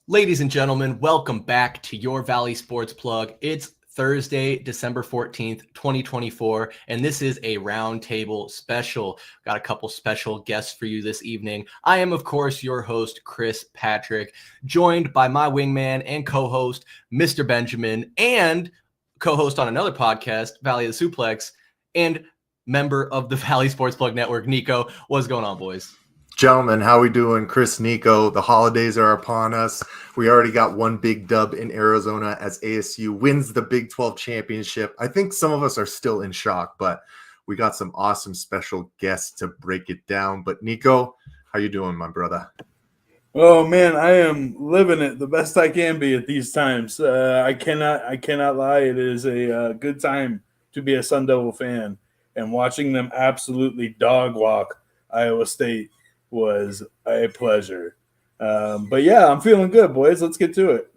Ladies and gentlemen, welcome back to your Valley Sports Plug. It's Thursday, December 14th, 2024, and this is a roundtable special. Got a couple special guests for you this evening. I am, of course, your host, Chris Patrick, joined by my wingman and co-host, Mr. Benjamin, and co-host on another podcast, Valley of the Suplex, and member of the Valley Sports Plug Network, Niko. What's going on, boys? Gentlemen, how we doing? Chris, Niko, the holidays are upon us. We already got one big dub in Arizona as ASU wins the Big 12 championship. I think some of us are still in shock, but we got some awesome special guests to break it down. But Niko, how you doing, my brother? Oh man, I am living it the best I can be at these times. I cannot lie. It is a good time to be a Sun Devil fan, and watching them absolutely dog walk Iowa State was a pleasure. But yeah, I'm feeling good, boys. Let's get to it.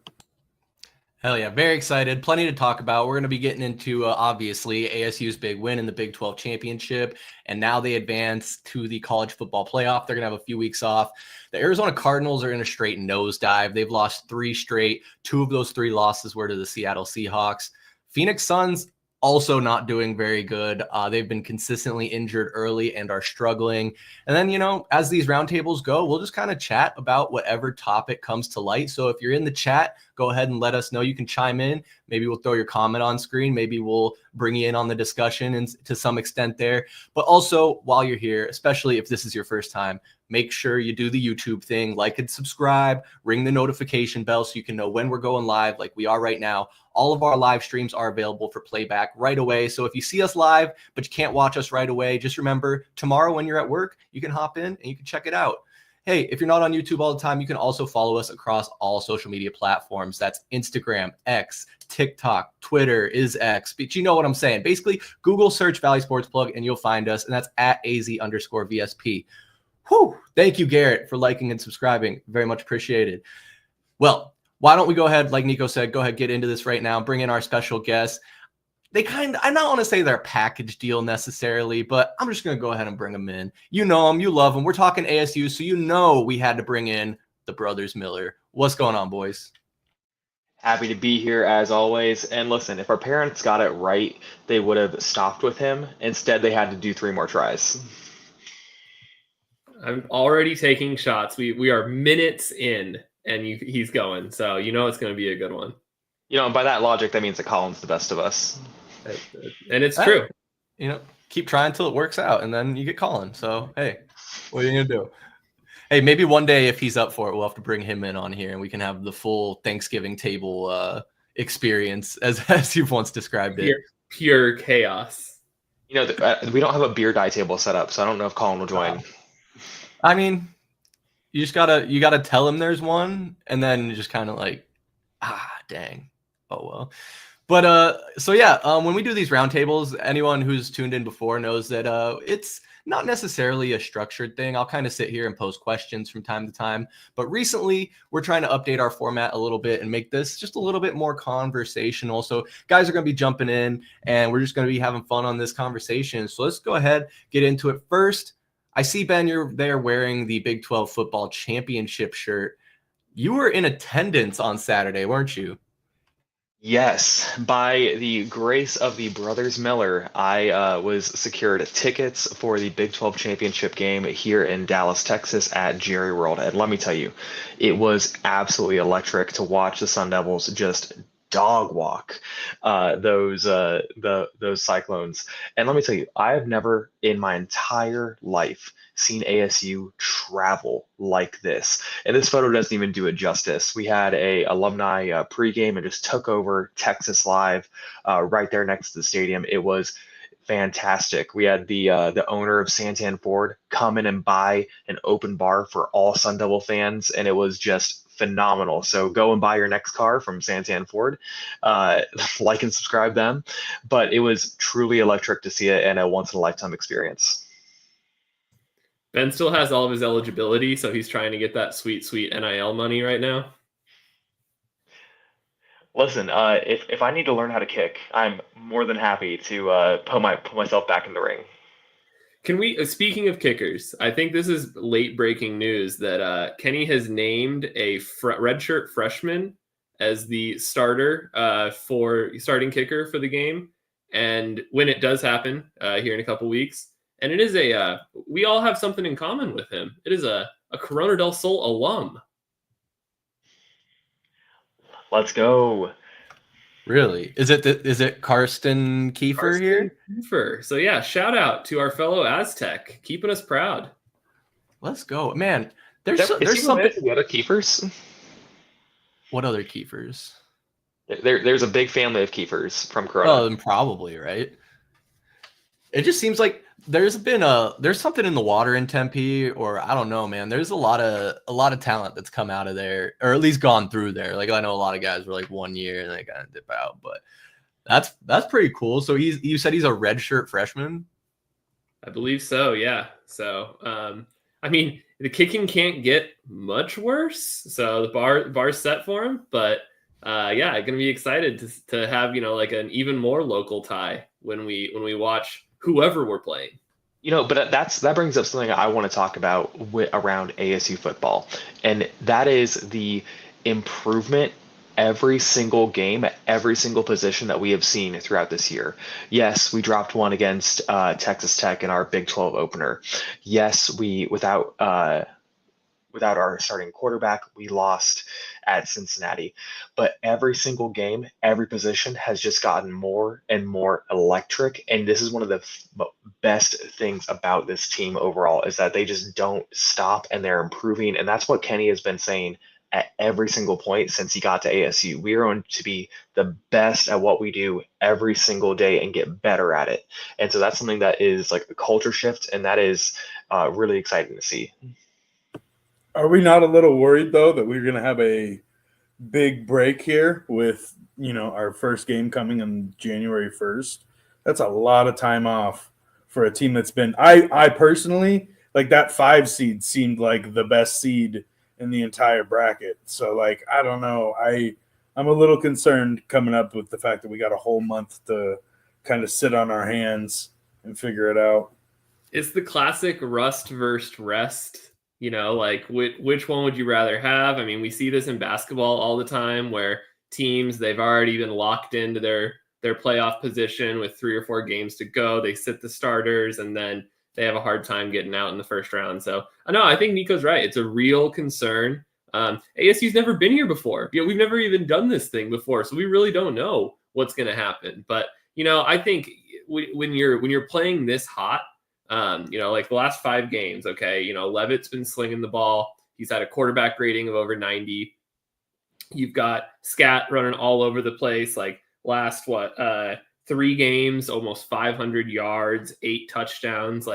Hell yeah, very excited. Plenty to talk about. We're going to be getting into, obviously, ASU's big win in the Big 12 championship, and now they advance to the college football playoff. They're going to have a few weeks off. The Arizona Cardinals are in a straight nosedive. They've lost 3 straight. 2 of those 3 losses were to the Seattle Seahawks. Phoenix Suns also not doing very good. They've been consistently injured early and are struggling. And then, as these roundtables go, we'll just kind of chat about whatever topic comes to light. So if you're in the chat, go ahead and let us know. You can chime in. Maybe we'll throw your comment on screen. Maybe we'll bring you in on the discussion and to some extent there. But also, while you're here, especially if this is your first time, make sure you do the YouTube thing, like and subscribe, ring the notification bell so you can know when we're going live like we are right now. All of our live streams are available for playback right away. So if you see us live, but you can't watch us right away, just remember tomorrow when you're at work, you can hop in and you can check it out. Hey, if you're not on YouTube all the time, you can also follow us across all social media platforms. That's Instagram, X, TikTok, Twitter is X. But you know what I'm saying. Basically, Google search Valley Sports Plug and you'll find us. And that's at AZ_VSP. Whew. Thank you, Garrett, for liking and subscribing. Very much appreciated. Well, why don't we go ahead, like Niko said, go ahead, get into this right now, bring in our special guests. I don't want to say they're a package deal necessarily, but I'm just going to go ahead and bring them in. You know them, you love them. We're talking ASU, so we had to bring in the brothers Miller. What's going on, boys? Happy to be here as always. And listen, if our parents got it right, they would have stopped with him. Instead, they had to do 3 more tries. I'm already taking shots. We are minutes in, and he's going. So it's going to be a good one. By that logic, that means that Colin's the best of us. And it's true. Keep trying till it works out, and then you get Colin. So, hey, what are you going to do? Hey, maybe one day if he's up for it, we'll have to bring him in on here, and we can have the full Thanksgiving table experience as you've once described it. Pure chaos. We don't have a beer die table set up, so I don't know if Colin will join. I mean, you gotta tell him there's one, and then just kind of like, dang, oh well. But when we do these roundtables, anyone who's tuned in before knows that it's not necessarily a structured thing. I'll kind of sit here and post questions from time to time. But recently, we're trying to update our format a little bit and make this just a little bit more conversational. So guys are going to be jumping in, and we're just going to be having fun on this conversation. So let's go ahead, get into it. First, I see, Ben, you're there wearing the Big 12 football championship shirt. You were in attendance on Saturday, weren't you? Yes, by the grace of the brothers Miller, I was secured tickets for the Big 12 championship game here in Dallas, Texas at Jerry World. And let me tell you, it was absolutely electric to watch the Sun Devils just dog walk those Cyclones. And let me tell you, I have never in my entire life seen ASU travel like this. And this photo doesn't even do it justice. We had a alumni pregame and just took over Texas Live right there next to the stadium. It was fantastic. We had the owner of Santan Ford come in and buy an open bar for all Sun Devil fans, and it was just phenomenal. So go and buy your next car from Santan Ford, like and subscribe them. But it was truly electric to see it and a once in a lifetime experience. Ben still has all of his eligibility, so he's trying to get that sweet NIL money right now. Listen, if I need to learn how to kick, I'm more than happy to put myself back in the ring. Can we, speaking of kickers, I think this is late breaking news that Kenny has named a redshirt freshman as the starter for starting kicker for the game. And when it does happen here in a couple weeks, and it is we all have something in common with him. It is a Corona del Sol alum. Let's go. Really? Is it Karsten Kiefer here? Kiefer. So yeah, shout out to our fellow Aztec, keeping us proud. Let's go, man. There's Is he something. related to the other Kiefers? What other Kiefers? There's a big family of Kiefers from Corona. Oh, then probably, right? It just seems like there's something in the water in Tempe, or I don't know, man. There's a lot of talent that's come out of there, or at least gone through there. Like I know a lot of guys were like 1 year and they kind of dip out, but that's pretty cool. So you said he's a redshirt freshman? I believe so, yeah. So I mean, the kicking can't get much worse. So the bar's set for him, but yeah, I'm gonna be excited to have like an even more local tie when we watch whoever we're playing. But that brings up something I want to talk about around ASU football, and that is the improvement every single game at every single position that we have seen throughout this year. Yes, we dropped one against Texas Tech in our Big 12 opener. Yes, we without our starting quarterback, we lost at Cincinnati. But every single game, every position has just gotten more and more electric. And this is one of the best things about this team overall, is that they just don't stop and they're improving. And that's what Kenny has been saying at every single point since he got to ASU. We are going to be the best at what we do every single day and get better at it. And so that's something that is like a culture shift, and that is really exciting to see. Are we not a little worried, though, that we're going to have a big break here with, our first game coming on January 1st? That's a lot of time off for a team that's been – I personally, like that 5 seed seemed like the best seed in the entire bracket. So, I don't know. I'm a little concerned coming up with the fact that we got a whole month to kind of sit on our hands and figure it out. It's the classic rust versus rest. Which one would you rather have? I mean, we see this in basketball all the time where teams, they've already been locked into their playoff position with 3 or 4 games to go. They sit the starters and then they have a hard time getting out in the first round. So I think Niko's right. It's a real concern. ASU's never been here before. We've never even done this thing before. So we really don't know what's going to happen. But, I think when you're playing this hot, like the last 5 games, okay, Leavitt's been slinging the ball. He's had a quarterback rating of over 90. You've got Scat running all over the place. Like last 3 games, almost 500 yards, 8 touchdowns.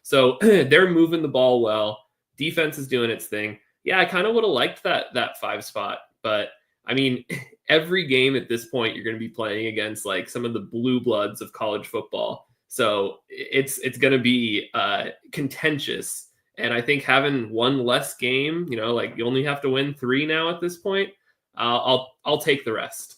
So they're moving the ball well. Defense is doing its thing. Yeah, I kind of would have liked that 5 spot, but I mean, every game at this point, you're going to be playing against like some of the blue bloods of college football. So it's going to be contentious. And I think having 1 less game, you only have to win 3 now at this point. I'll take the rest.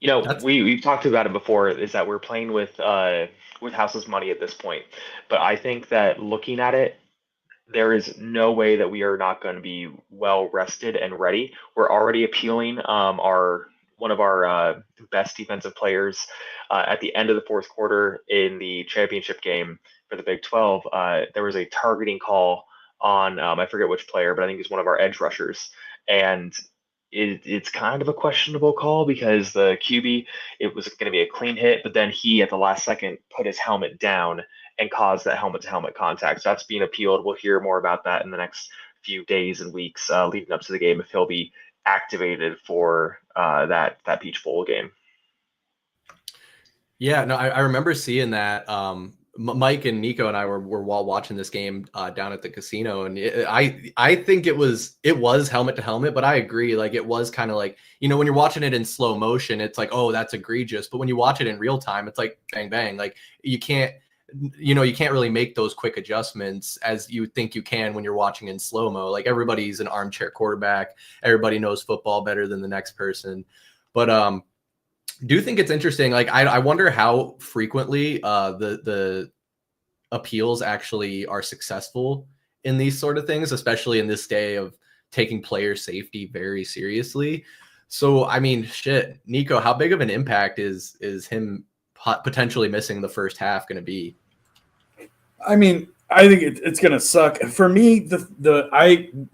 We've talked about it before, is that we're playing with houseless money at this point. But I think that looking at it, there is no way that we are not going to be well rested and ready. We're already appealing one of our best defensive players at the end of the 4th quarter in the championship game for the Big 12. There was a targeting call on, I forget which player, but I think it's one of our edge rushers. And it's kind of a questionable call because the QB, it was going to be a clean hit, but then he at the last second put his helmet down and caused that helmet-to-helmet contact. So that's being appealed. We'll hear more about that in the next few days and weeks leading up to the game, if he'll be activated for that Peach Bowl game. Yeah, no, I remember seeing that. Mike and Niko and I were while watching this game down at the casino, and I think it was helmet to helmet, but I agree, like it was kind of like, when you're watching it in slow motion, it's like, oh, that's egregious, but when you watch it in real time, it's like bang bang, like you can't really make those quick adjustments as you think you can when you're watching in slow-mo. Like everybody's an armchair quarterback. Everybody knows football better than the next person. But do think it's interesting. Like I wonder how frequently the appeals actually are successful in these sort of things, especially in this day of taking player safety very seriously. So, I mean, shit, Niko, how big of an impact is him potentially missing the first half going to be? I mean, I think it's going to suck. For me,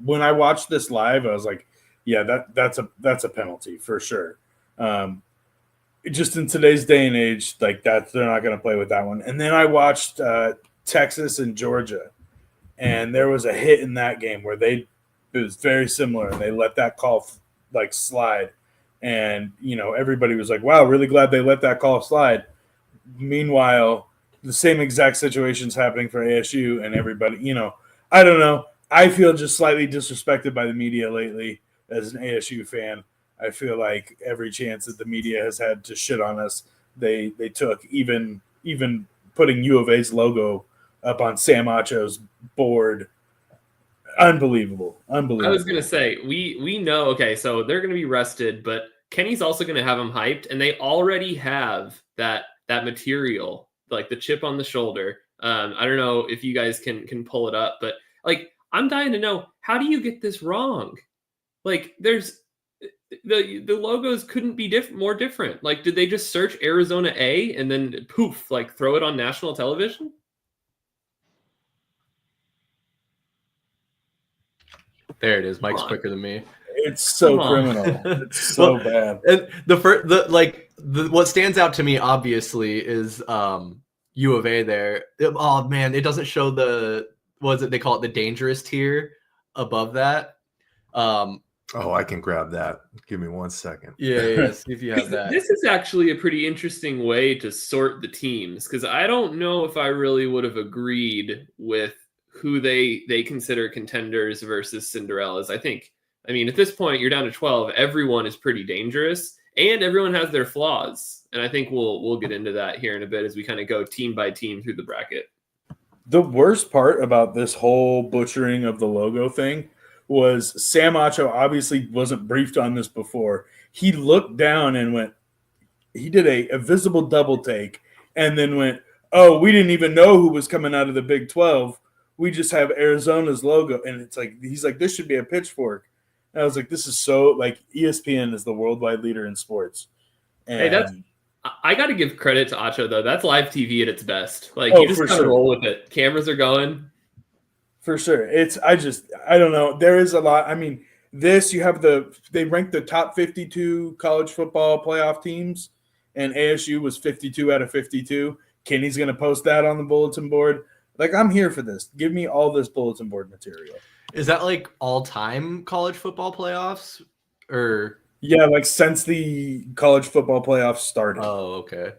when I watched this live, I was like, yeah, that's a penalty for sure. Just in today's day and age, like that, they're not going to play with that one. And then I watched Texas and Georgia, and there was a hit in that game where it was very similar, and they let that call like slide. And, everybody was like, wow, really glad they let that call slide. Meanwhile, the same exact situation's happening for ASU, and everybody, I don't know. I feel just slightly disrespected by the media lately as an ASU fan. I feel like every chance that the media has had to shit on us, they took, even putting U of A's logo up on Sam Acho's board. Unbelievable. I was going to say, we know, okay, so they're going to be rested, but Kenny's also going to have them hyped, and they already have that material, like the chip on the shoulder. I don't know if you guys can pull it up, but like, I'm dying to know, how do you get this wrong? Like, there's the logos couldn't be more different. Like, did they just search Arizona A and then poof, like throw it on national television? There it is. Mike's quicker than me. It's so criminal. It's so bad. And what stands out to me obviously is U of A there. Oh man, it doesn't show they call it the dangerous tier above that. Oh, I can grab that. Give me 1 second. Yeah, see if you have that. This is actually a pretty interesting way to sort the teams, because I don't know if I really would have agreed with who they consider contenders versus Cinderellas. I mean, at this point, you're down to 12. Everyone is pretty dangerous, and everyone has their flaws. And I think we'll get into that here in a bit as we kind of go team by team through the bracket. The worst part about this whole butchering of the logo thing was Sam Acho obviously wasn't briefed on this before. He looked down and he did a visible double take and then went, oh, we didn't even know who was coming out of the Big 12. We just have Arizona's logo. And it's like, he's like, this should be a pitchfork. And I was like, this is so, like, ESPN is the worldwide leader in sports. And I got to give credit to Acho, though. That's live TV at its best. Like, you just gotta roll with it. Cameras are going. For sure. I don't know. There is a lot. I mean, they ranked the top 52 college football playoff teams, and ASU was 52 out of 52. Kenny's going to post that on the bulletin board. Like, I'm here for this. Give me all this bulletin board material. Is that like all-time college football playoffs? Or yeah, like since the college football playoffs started. Oh, okay.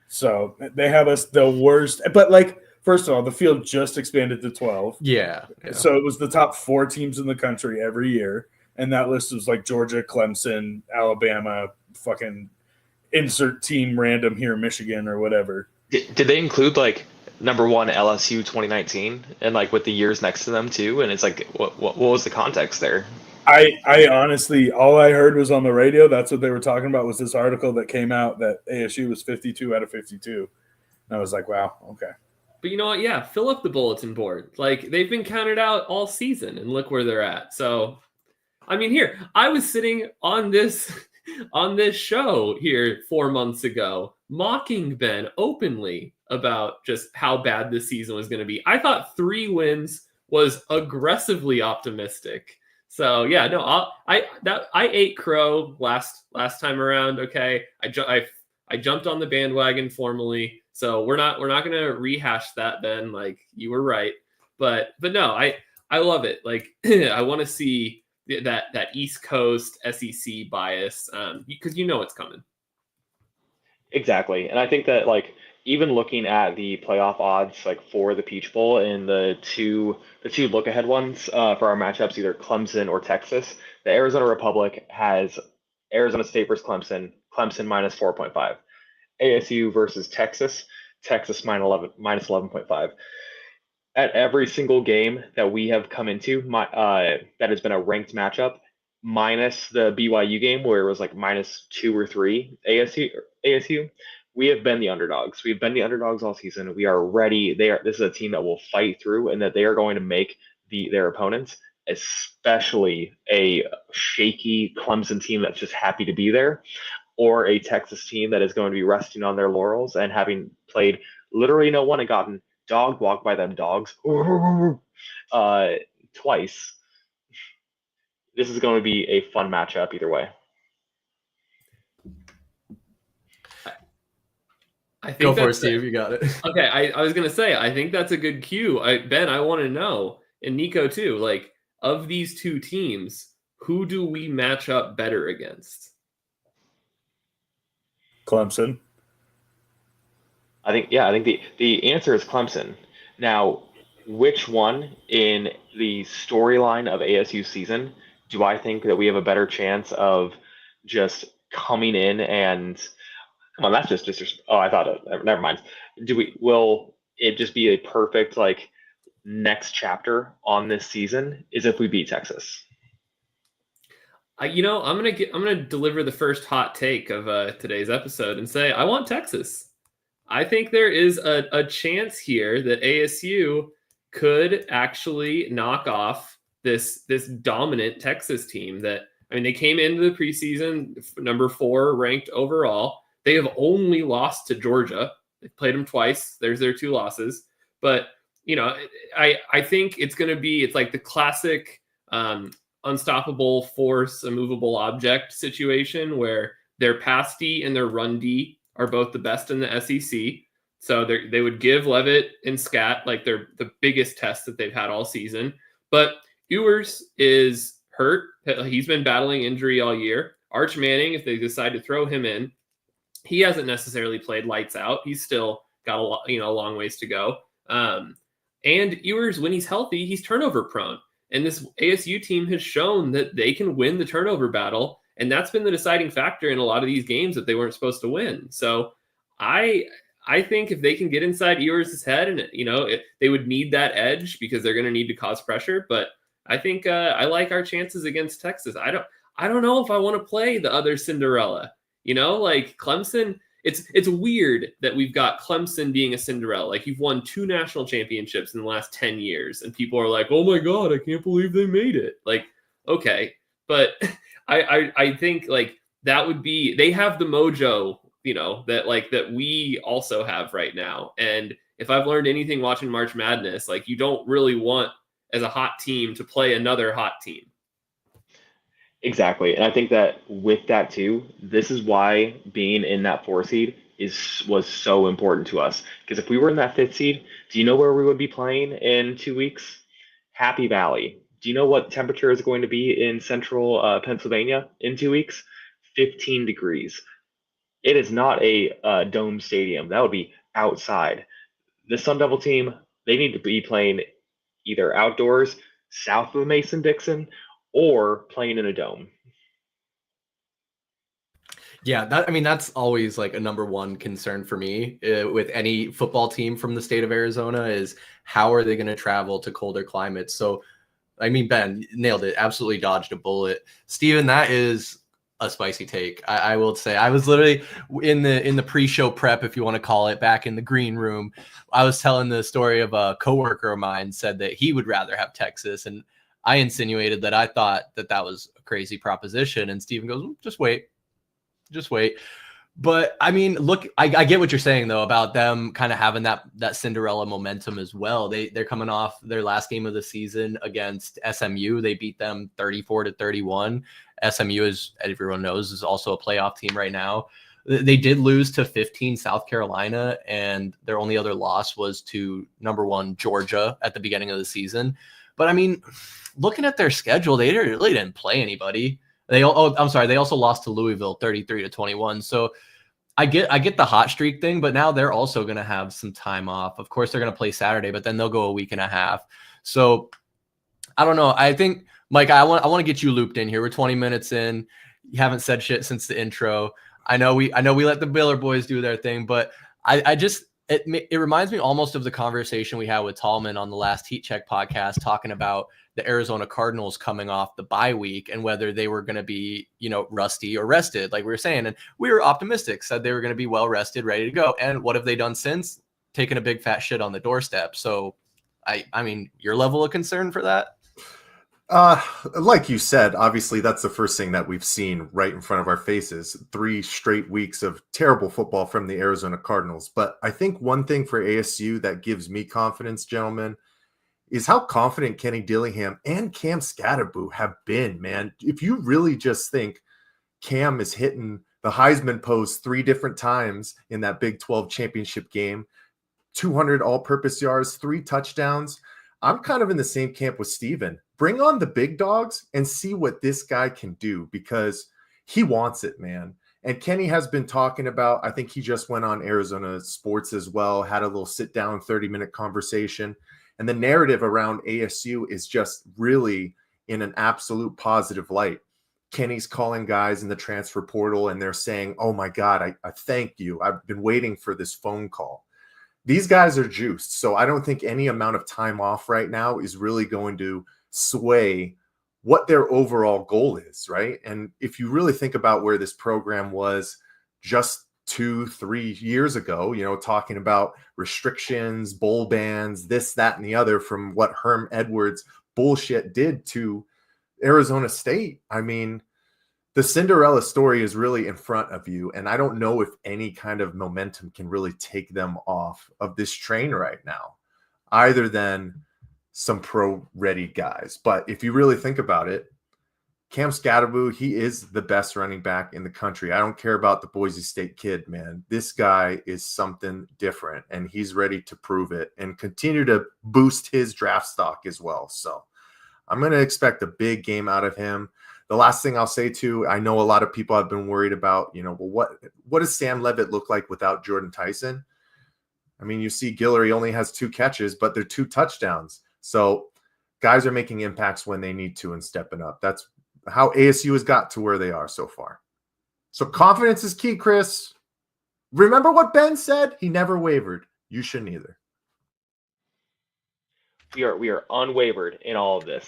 So they have us the worst. But like, first of all, the field just expanded to 12. Yeah. So it was the top 4 teams in the country every year. And that list was like Georgia, Clemson, Alabama, fucking insert team random here, Michigan or whatever. Did they include like number 1 LSU 2019 and like with the years next to them too? And it's like, what was the context there? I honestly, all I heard was on the radio. That's what they were talking about was this article that came out that ASU was 52 out of 52. And I was like, wow, okay. But you know what? Yeah, fill up the bulletin board. Like, they've been counted out all season, and look where they're at. So, I mean, here, I was sitting on this show here 4 months ago, mocking Ben openly about just how bad this season was going to be. I thought 3 wins was aggressively optimistic. So yeah, no, I ate crow last time around. Okay, I jumped on the bandwagon formally. So we're not going to rehash that, Ben. Like, you were right, but no, I love it. Like, I want to see that East Coast SEC bias because it's coming. Exactly, and I think that like even looking at the playoff odds like for the Peach Bowl and the two look ahead ones for our matchups, either Clemson or Texas, the Arizona Republic has Arizona State versus Clemson minus 4.5. ASU versus Texas minus 11.5. At every single game that we have come into, that has been a ranked matchup, minus the BYU game where it was like minus 2 or 3 ASU, we have been the underdogs. We've been the underdogs all season. We are ready. This is a team that will fight through, and that they are going to make their opponents, especially a shaky Clemson team that's just happy to be there, or a Texas team that is going to be resting on their laurels and having played literally no one and gotten dog walked by them dogs twice. This is going to be a fun matchup either way. I think Go for it, Steve. You got it. Okay, I was gonna say, I think that's a good cue. Ben, I want to know, and Niko too, like, of these two teams, who do we match up better against? Clemson. I think the answer is Clemson. Now, which one in the storyline of ASU season do I think that we have a better chance of just coming in and come on, that's just oh, I thought it, never mind. Will it just be a perfect like next chapter on this season is if we beat Texas? I'm gonna deliver the first hot take of today's episode and say I want Texas. I think there is a chance here that ASU could actually knock off this dominant Texas team that, I mean, they came into the preseason number 4 ranked overall. They have only lost to Georgia. They played them twice. There's their 2 losses. But, I think it's like the classic unstoppable force, immovable object situation where their pass D and their run D are both the best in the SEC. So they would give Leavitt and Scat like they're the biggest test that they've had all season. But Ewers is hurt. He's been battling injury all year. Arch Manning, if they decide to throw him in, he hasn't necessarily played lights out. He's still got a long ways to go. And Ewers, when he's healthy, he's turnover prone. And this ASU team has shown that they can win the turnover battle. And that's been the deciding factor in a lot of these games that they weren't supposed to win. So I think if they can get inside Ewers' head, and they would need that edge because they're going to need to cause pressure. But I think I like our chances against Texas. I don't know if I want to play the other Cinderella. Like Clemson. It's weird that we've got Clemson being a Cinderella. Like, you've won 2 national championships in the last 10 years, and people are like, "Oh my God, I can't believe they made it." Like, okay, but I think like that would be, they have the mojo, that we also have right now. And if I've learned anything watching March Madness, like, you don't really want as a hot team to play another hot team. Exactly. And I think that with that too, this is why being in that 4 seed was so important to us. Because if we were in that 5th seed, do you know where we would be playing in 2 weeks? Happy Valley. Do you know what temperature is going to be in central Pennsylvania in 2 weeks? 15 degrees. It is not a dome stadium. That would be outside. The Sun Devil team, they need to be playing either outdoors, south of Mason-Dixon, or playing in a dome. Yeah, that's always like a number one concern for me with any football team from the state of Arizona is how are they going to travel to colder climates? So, Ben nailed it. Absolutely dodged a bullet. Steven, that is a spicy take. I will say I was literally in the pre-show prep, if you want to call it, back in the green room. I was telling the story of a coworker of mine said that he would rather have Texas, and I insinuated that I thought that was a crazy proposition. And Steven goes, just wait. But look, I get what you're saying though about them kind of having that Cinderella momentum as well. They're coming off their last game of the season against SMU. They beat them 34-31. SMU, as everyone knows, is also a playoff team right now. They did lose to 15 South Carolina, and their only other loss was to number 1 Georgia at the beginning of the season. But looking at their schedule, they really didn't play anybody. They also lost to Louisville 33-21. So I get the hot streak thing, but now they're also going to have some time off. Of course, they're going to play Saturday, but then they'll go a week and a half. So I don't know. I think, Mike, I want to get you looped in here. We're 20 minutes in. You haven't said shit since the intro. I know we let the Biller boys do their thing, but I just It reminds me almost of the conversation we had with Tallman on the last Heat Check podcast, talking about the Arizona Cardinals coming off the bye week and whether they were going to be, rusty or rested, like we were saying. And we were optimistic, said they were going to be well rested, ready to go. And what have they done since? Taken a big fat shit on the doorstep. So, I mean, your level of concern for that? Like you said, obviously that's the first thing that we've seen right in front of our faces. 3 straight weeks of terrible football from the Arizona Cardinals. But I think one thing for ASU that gives me confidence, gentlemen, is how confident Kenny Dillingham and Cam Scatterboo have been, man. If you really just think Cam is hitting the Heisman post 3 different times in that Big 12 championship game, 200 all-purpose yards, 3 touchdowns, I'm kind of in the same camp with Steven. Bring on the big dogs and see what this guy can do, because he wants it, man. And Kenny has been talking about, I think he just went on Arizona Sports as well, had a little sit-down 30-minute conversation. And the narrative around ASU is just really in an absolute positive light. Kenny's calling guys in the transfer portal and they're saying, oh my God, I thank you. I've been waiting for this phone call. These guys are juiced. So I don't think any amount of time off right now is really going to sway what their overall goal is, right? And if you really think about where this program was just 2-3 years ago, talking about restrictions, bowl bans, this, that, and the other, from what Herm Edwards bullshit did to Arizona State. I mean, the Cinderella story is really in front of you, and I don't know if any kind of momentum can really take them off of this train right now, other than some pro-ready guys. But if you really think about it, Cam Scatterboo, he is the best running back in the country. I don't care about the Boise State kid, man. This guy is something different, and he's ready to prove it and continue to boost his draft stock as well. So I'm going to expect a big game out of him. The last thing I'll say too, I know a lot of people have been worried about, what does Sam Leavitt look like without Jordan Tyson? I mean, you see Guillory only has 2 catches, but they're 2 touchdowns. So guys are making impacts when they need to and stepping up. That's how ASU has got to where they are so far. So confidence is key, Chris. Remember what Ben said? He never wavered. You shouldn't either. We are unwavered in all of this.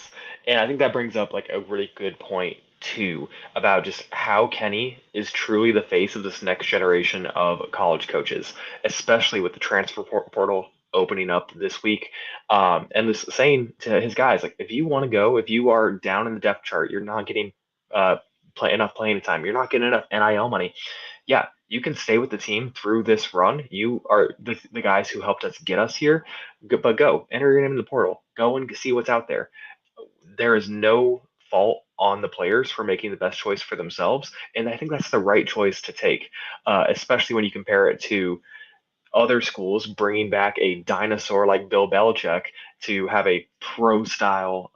And I think that brings up like a really good point too about just how Kenny is truly the face of this next generation of college coaches, especially with the transfer portal opening up this week. And this saying to his guys, like, if you want to go, if you are down in the depth chart, you're not getting enough playing time, you're not getting enough NIL money. Yeah, you can stay with the team through this run. You are the guys who helped us get us here, but go enter your name in the portal, go and see what's out there. There is no fault on the players for making the best choice for themselves. And I think that's the right choice to take, especially when you compare it to other schools bringing back a dinosaur like Bill Belichick to have a pro-style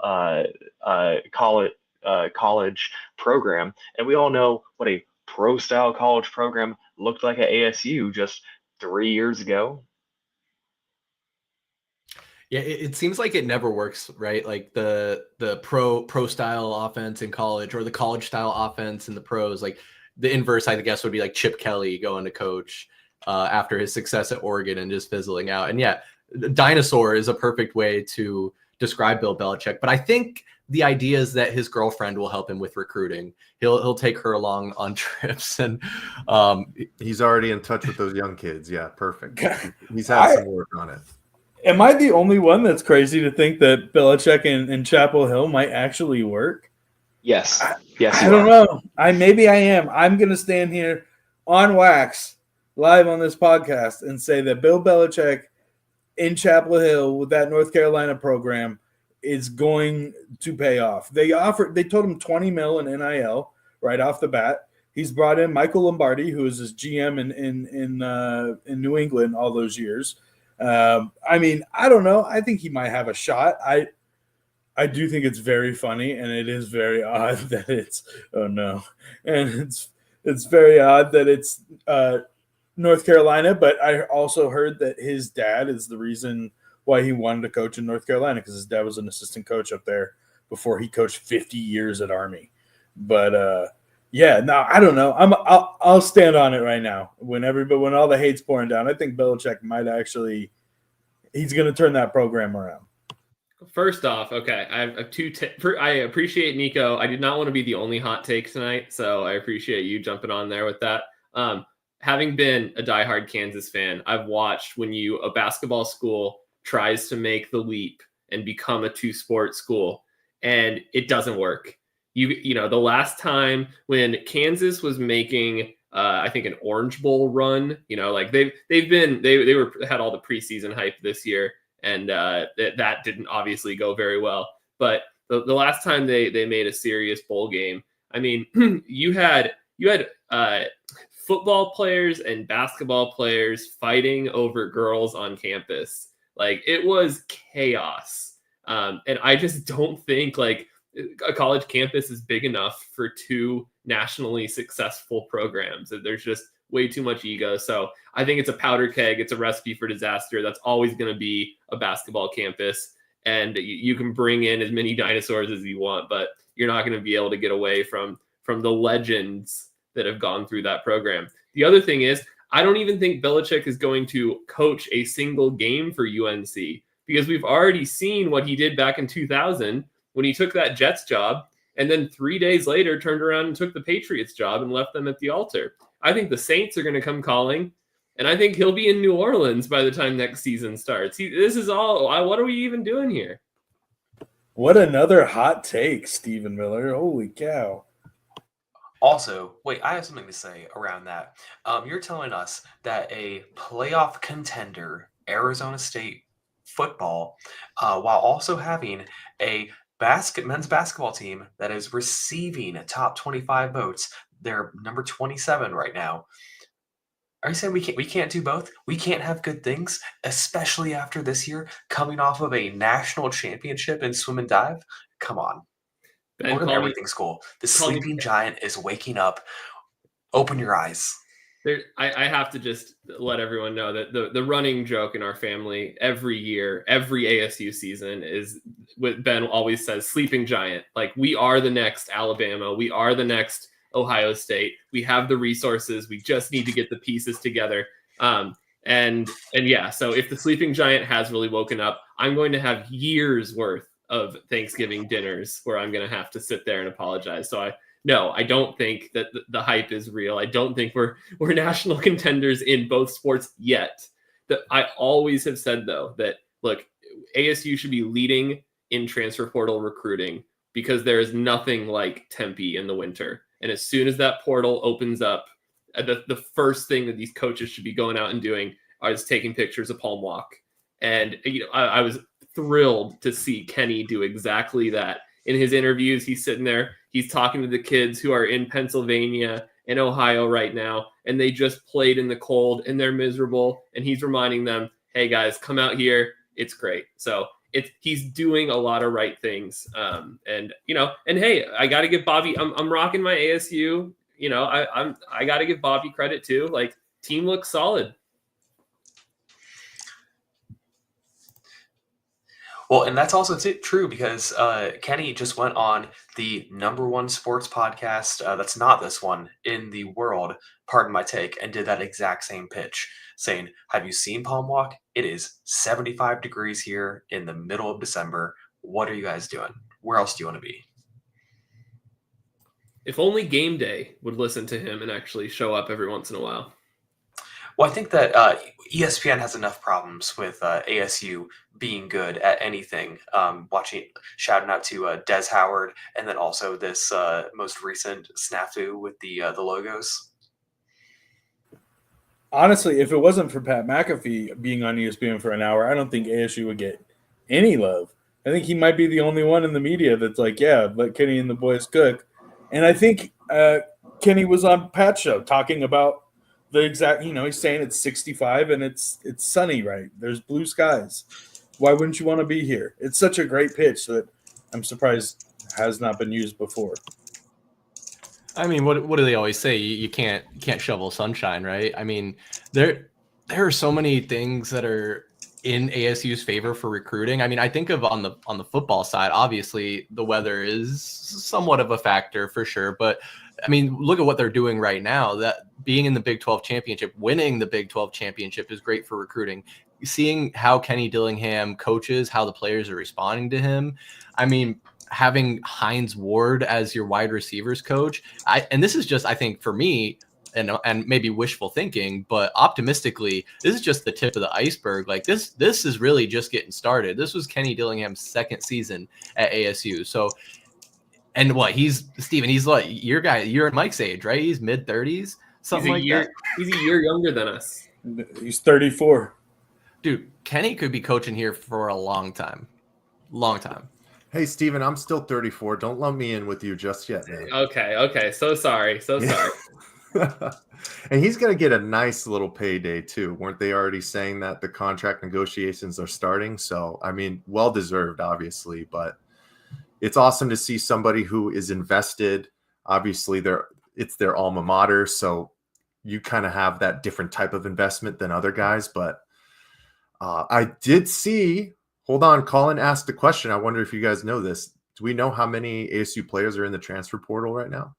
college program. And we all know what a pro-style college program looked like at ASU just 3 years ago. Yeah, it seems like it never works, right? Like the pro style offense in college, or the college style offense in the pros. Like the inverse, I guess, would be like Chip Kelly going to coach after his success at Oregon and just fizzling out. And yeah, dinosaur is a perfect way to describe Bill Belichick. But I think the idea is that his girlfriend will help him with recruiting. He'll take her along on trips, and he's already in touch with those young kids. Yeah, perfect. He's had some work on it. Am I the only one that's crazy to think that Belichick and Chapel Hill might actually work? Yes. I don't know. Maybe I am. I'm going to stand here on wax live on this podcast and say that Bill Belichick in Chapel Hill with that North Carolina program is going to pay off. They told him $20 million in NIL right off the bat. He's brought in Michael Lombardi, who was his GM in New England all those years. I mean, I don't know. I think he might have a shot. I do think it's very funny, and it is very odd that it's it's very odd that it's North Carolina. But I also heard that his dad is the reason why he wanted to coach in North Carolina, because his dad was an assistant coach up there before he coached 50 years at Army. But Yeah, no, I don't know. I'll stand on it right now. When all the hate's pouring down, I think Belichick might actually he's going to turn that program around. First off, okay, I have two. I appreciate Niko. I did not want to be the only hot take tonight, so I appreciate you jumping on there with that. Having been a diehard Kansas fan, I've watched when a basketball school tries to make the leap and become a two-sport school, and it doesn't work. You know, the last time when Kansas was making, I think, an Orange Bowl run, you know, like they had all the preseason hype this year, and that didn't obviously go very well. But the last time they made a serious bowl game, I mean, you had football players and basketball players fighting over girls on campus. Like, it was chaos. And I just don't think like a college campus is big enough for two nationally successful programs. There's just way too much ego. So I think it's a powder keg. It's a recipe for disaster. That's always going to be a basketball campus. And you can bring in as many dinosaurs as you want, but you're not going to be able to get away from the legends that have gone through that program. The other thing is, I don't even think Belichick is going to coach a single game for UNC, because we've already seen what he did back in 2000 when he took that Jets job and then 3 days later turned around and took the Patriots job and left them at the altar. I think the Saints are going to come calling, and I think he'll be in New Orleans by the time next season starts. This is all, what are we even doing here? What another hot take, Stephen Miller. Holy cow. Also, wait, I have something to say around that. You're telling us that a playoff contender, Arizona State football, while also having a men's basketball team that is receiving top 25 votes, they're number 27 right now. Are you saying we can't do both? We can't have good things, especially after this year, coming off of a national championship in swim and dive? Come on. Ben, We're in everything school. The sleeping giant is waking up. Open your eyes. I have to just let everyone know that the running joke in our family every year, every ASU season, is what Ben always says, sleeping giant. Like, we are the next Alabama. We are the next Ohio State. We have the resources. We just need to get the pieces together. And yeah, so if the sleeping giant has really woken up, I'm going to have years worth of Thanksgiving dinners where I'm going to have to sit there and apologize. So I don't think that the hype is real. I don't think we're national contenders in both sports yet. I always have said, though, that, look, ASU should be leading in transfer portal recruiting, because there is nothing like Tempe in the winter. And as soon as that portal opens up, the first thing that these coaches should be going out and doing is taking pictures of Palm Walk. And I was thrilled to see Kenny do exactly that. In his interviews, he's sitting there, he's talking to the kids who are in Pennsylvania and Ohio right now, and they just played in the cold and they're miserable. And he's reminding them, hey guys, come out here. It's great. So he's doing a lot of right things. And hey, I got to give Bobby, I'm rocking my ASU. I got to give Bobby credit too. Like, team looks solid. Well, and that's also true, because Kenny just went on the #1 sports podcast that's not this one in the world, pardon my take, and did that exact same pitch, saying, have you seen Palm Walk? It is 75 degrees here in the middle of December. What are you guys doing? Where else do you want to be? If only Game Day would listen to him and actually show up every once in a while. Well, I think that ESPN has enough problems with ASU being good at anything. Shouting out to Des Howard, and then also this most recent snafu with the logos. Honestly, if it wasn't for Pat McAfee being on ESPN for an hour, I don't think ASU would get any love. I think he might be the only one in the media that's like, yeah, let Kenny and the boys cook. And I think Kenny was on Pat's show talking about the exact, he's saying it's 65 and it's sunny, right? There's blue skies. Why wouldn't you want to be here? It's such a great pitch that I'm surprised has not been used before. I mean, what do they always say? You can't shovel sunshine, right? I mean, there are so many things that are in ASU's favor for recruiting. I mean, I think of on the football side, obviously the weather is somewhat of a factor for sure, but I mean, look at what they're doing right now. That being in the Big 12 championship, winning the Big 12 championship is great for recruiting. Seeing how Kenny Dillingham coaches, how the players are responding to him. I mean, having Hines Ward as your wide receivers coach. And this is just, I think for me, and maybe wishful thinking, but optimistically, this is just the tip of the iceberg. Like this is really just getting started. This was Kenny Dillingham's second season at ASU. So, and what he's like you're Mike's age, right? He's mid-30s, something like that. He's a year younger than us. He's 34. Dude, Kenny could be coaching here for a long time. Long time. Hey, Steven, I'm still 34. Don't lump me in with you just yet, man. Okay. So sorry. And he's going to get a nice little payday too. Weren't they already saying that the contract negotiations are starting? So, I mean, well deserved, obviously, but it's awesome to see somebody who is invested. Obviously, it's their alma mater, so you kind of have that different type of investment than other guys. But I did see. Hold on, Colin asked a question. I wonder if you guys know this. Do we know how many ASU players are in the transfer portal right now?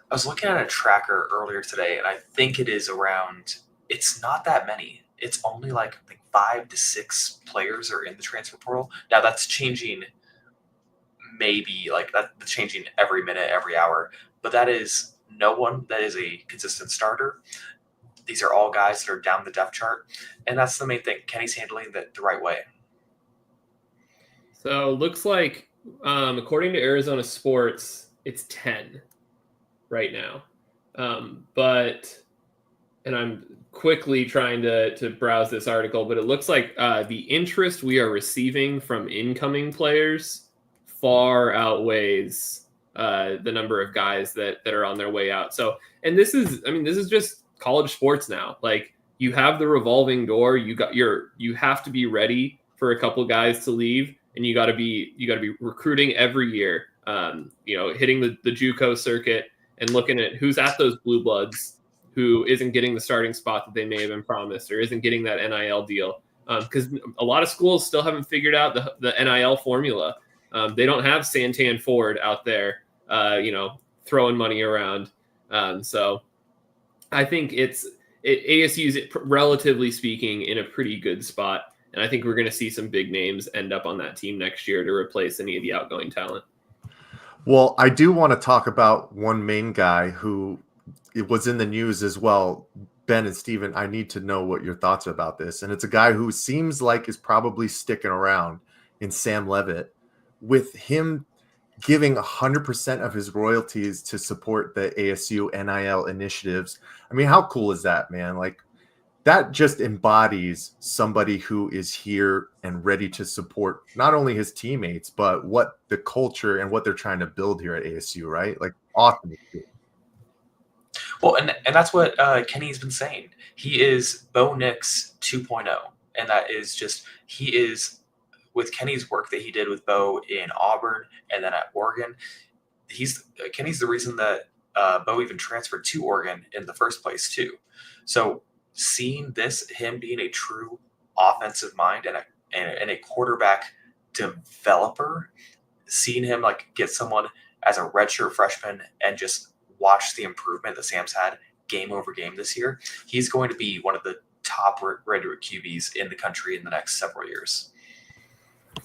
I was looking at a tracker earlier today, and I think it's not that many. It's only like 5 to 6 players are in the transfer portal. Now that's changing, that's changing every minute, every hour, but that is no one that is a consistent starter. These are all guys that are down the depth chart, and that's the main thing. Kenny's handling that the right way. So looks like, according to Arizona Sports, it's 10 right now. And I'm quickly trying to browse this article, but it looks like the interest we are receiving from incoming players far outweighs the number of guys that are on their way out. So, and this is just college sports now. Like, you have the revolving door. You have to be ready for a couple guys to leave, and you got to be recruiting every year. Hitting the JUCO circuit and looking at who's at those blue bloods, who isn't getting the starting spot that they may have been promised or isn't getting that NIL deal. Because a lot of schools still haven't figured out the NIL formula. They don't have Santan Ford out there, throwing money around. So I think ASU's, relatively speaking, in a pretty good spot. And I think we're going to see some big names end up on that team next year to replace any of the outgoing talent. Well, I do want to talk about one main guy who it was in the news as well. Ben and Steven, I need to know what your thoughts are about this. And it's a guy who seems like is probably sticking around in Sam Leavitt, with him giving 100% of his royalties to support the ASU NIL initiatives. I mean, how cool is that, man? Like, that just embodies somebody who is here and ready to support not only his teammates, but what the culture and what they're trying to build here at ASU, right? Like, awesome. Well, and that's what Kenny's been saying. He is Bo Nix 2.0. And that is just, he is, with Kenny's work that he did with Bo in Auburn and then at Oregon, Kenny's the reason that Bo even transferred to Oregon in the first place too. So seeing him being a true offensive mind and a quarterback developer, seeing him get someone as a redshirt freshman and just watch the improvement that Sam's had game over game this year, he's going to be one of the top redshirt QBs in the country in the next several years.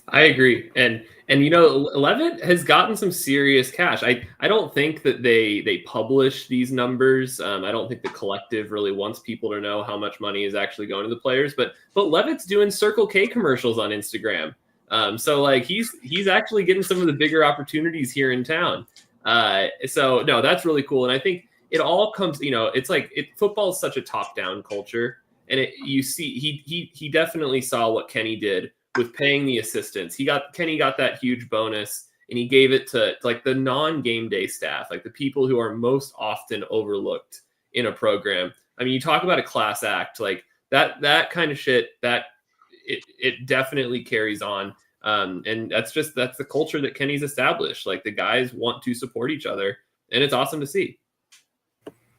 I agree. And Leavitt has gotten some serious cash. I don't think that they publish these numbers. I don't think the collective really wants people to know how much money is actually going to the players, but Leavitt's doing Circle K commercials on Instagram. So he's actually getting some of the bigger opportunities here in town. So no, that's really cool. And I think it all comes, football is such a top-down culture, and he definitely saw what Kenny did with paying the assistants. Kenny got that huge bonus, and he gave it to the non-game day staff, the people who are most often overlooked in a program. I mean, you talk about a class act, that kind of shit, that it definitely carries on. And that's the culture that Kenny's established. The guys want to support each other, and it's awesome to see.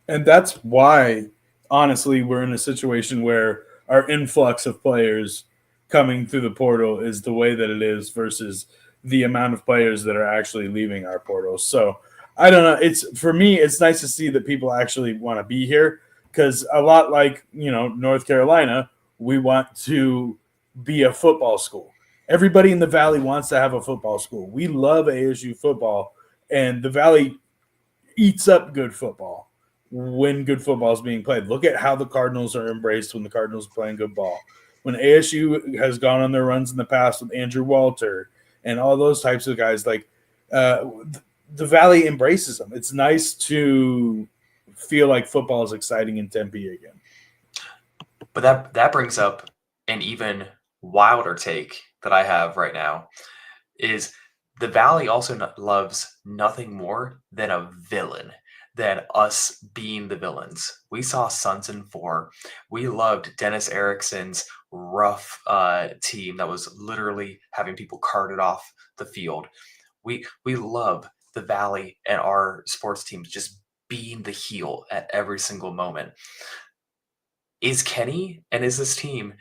And that's why, honestly, we're in a situation where our influx of players coming through the portal is the way that it is versus the amount of players that are actually leaving our portal. So I don't know. For me, it's nice to see that people actually want to be here, because a lot like, North Carolina, we want to be a football school. Everybody in the Valley wants to have a football school. We love ASU football, and the Valley eats up good football when good football is being played. Look at how the Cardinals are embraced when the Cardinals are playing good ball. When ASU has gone on their runs in the past with Andrew Walter and all those types of guys, like the Valley embraces them. It's nice to feel like football is exciting in Tempe again. But that brings up an even wilder take that I have right now is the Valley also loves nothing more than a villain, than us being the villains. We saw Sons in 4. We loved Dennis Erickson's rough team that was literally having people carted off the field. We love the Valley and our sports teams just being the heel at every single moment. Is Kenny and is this team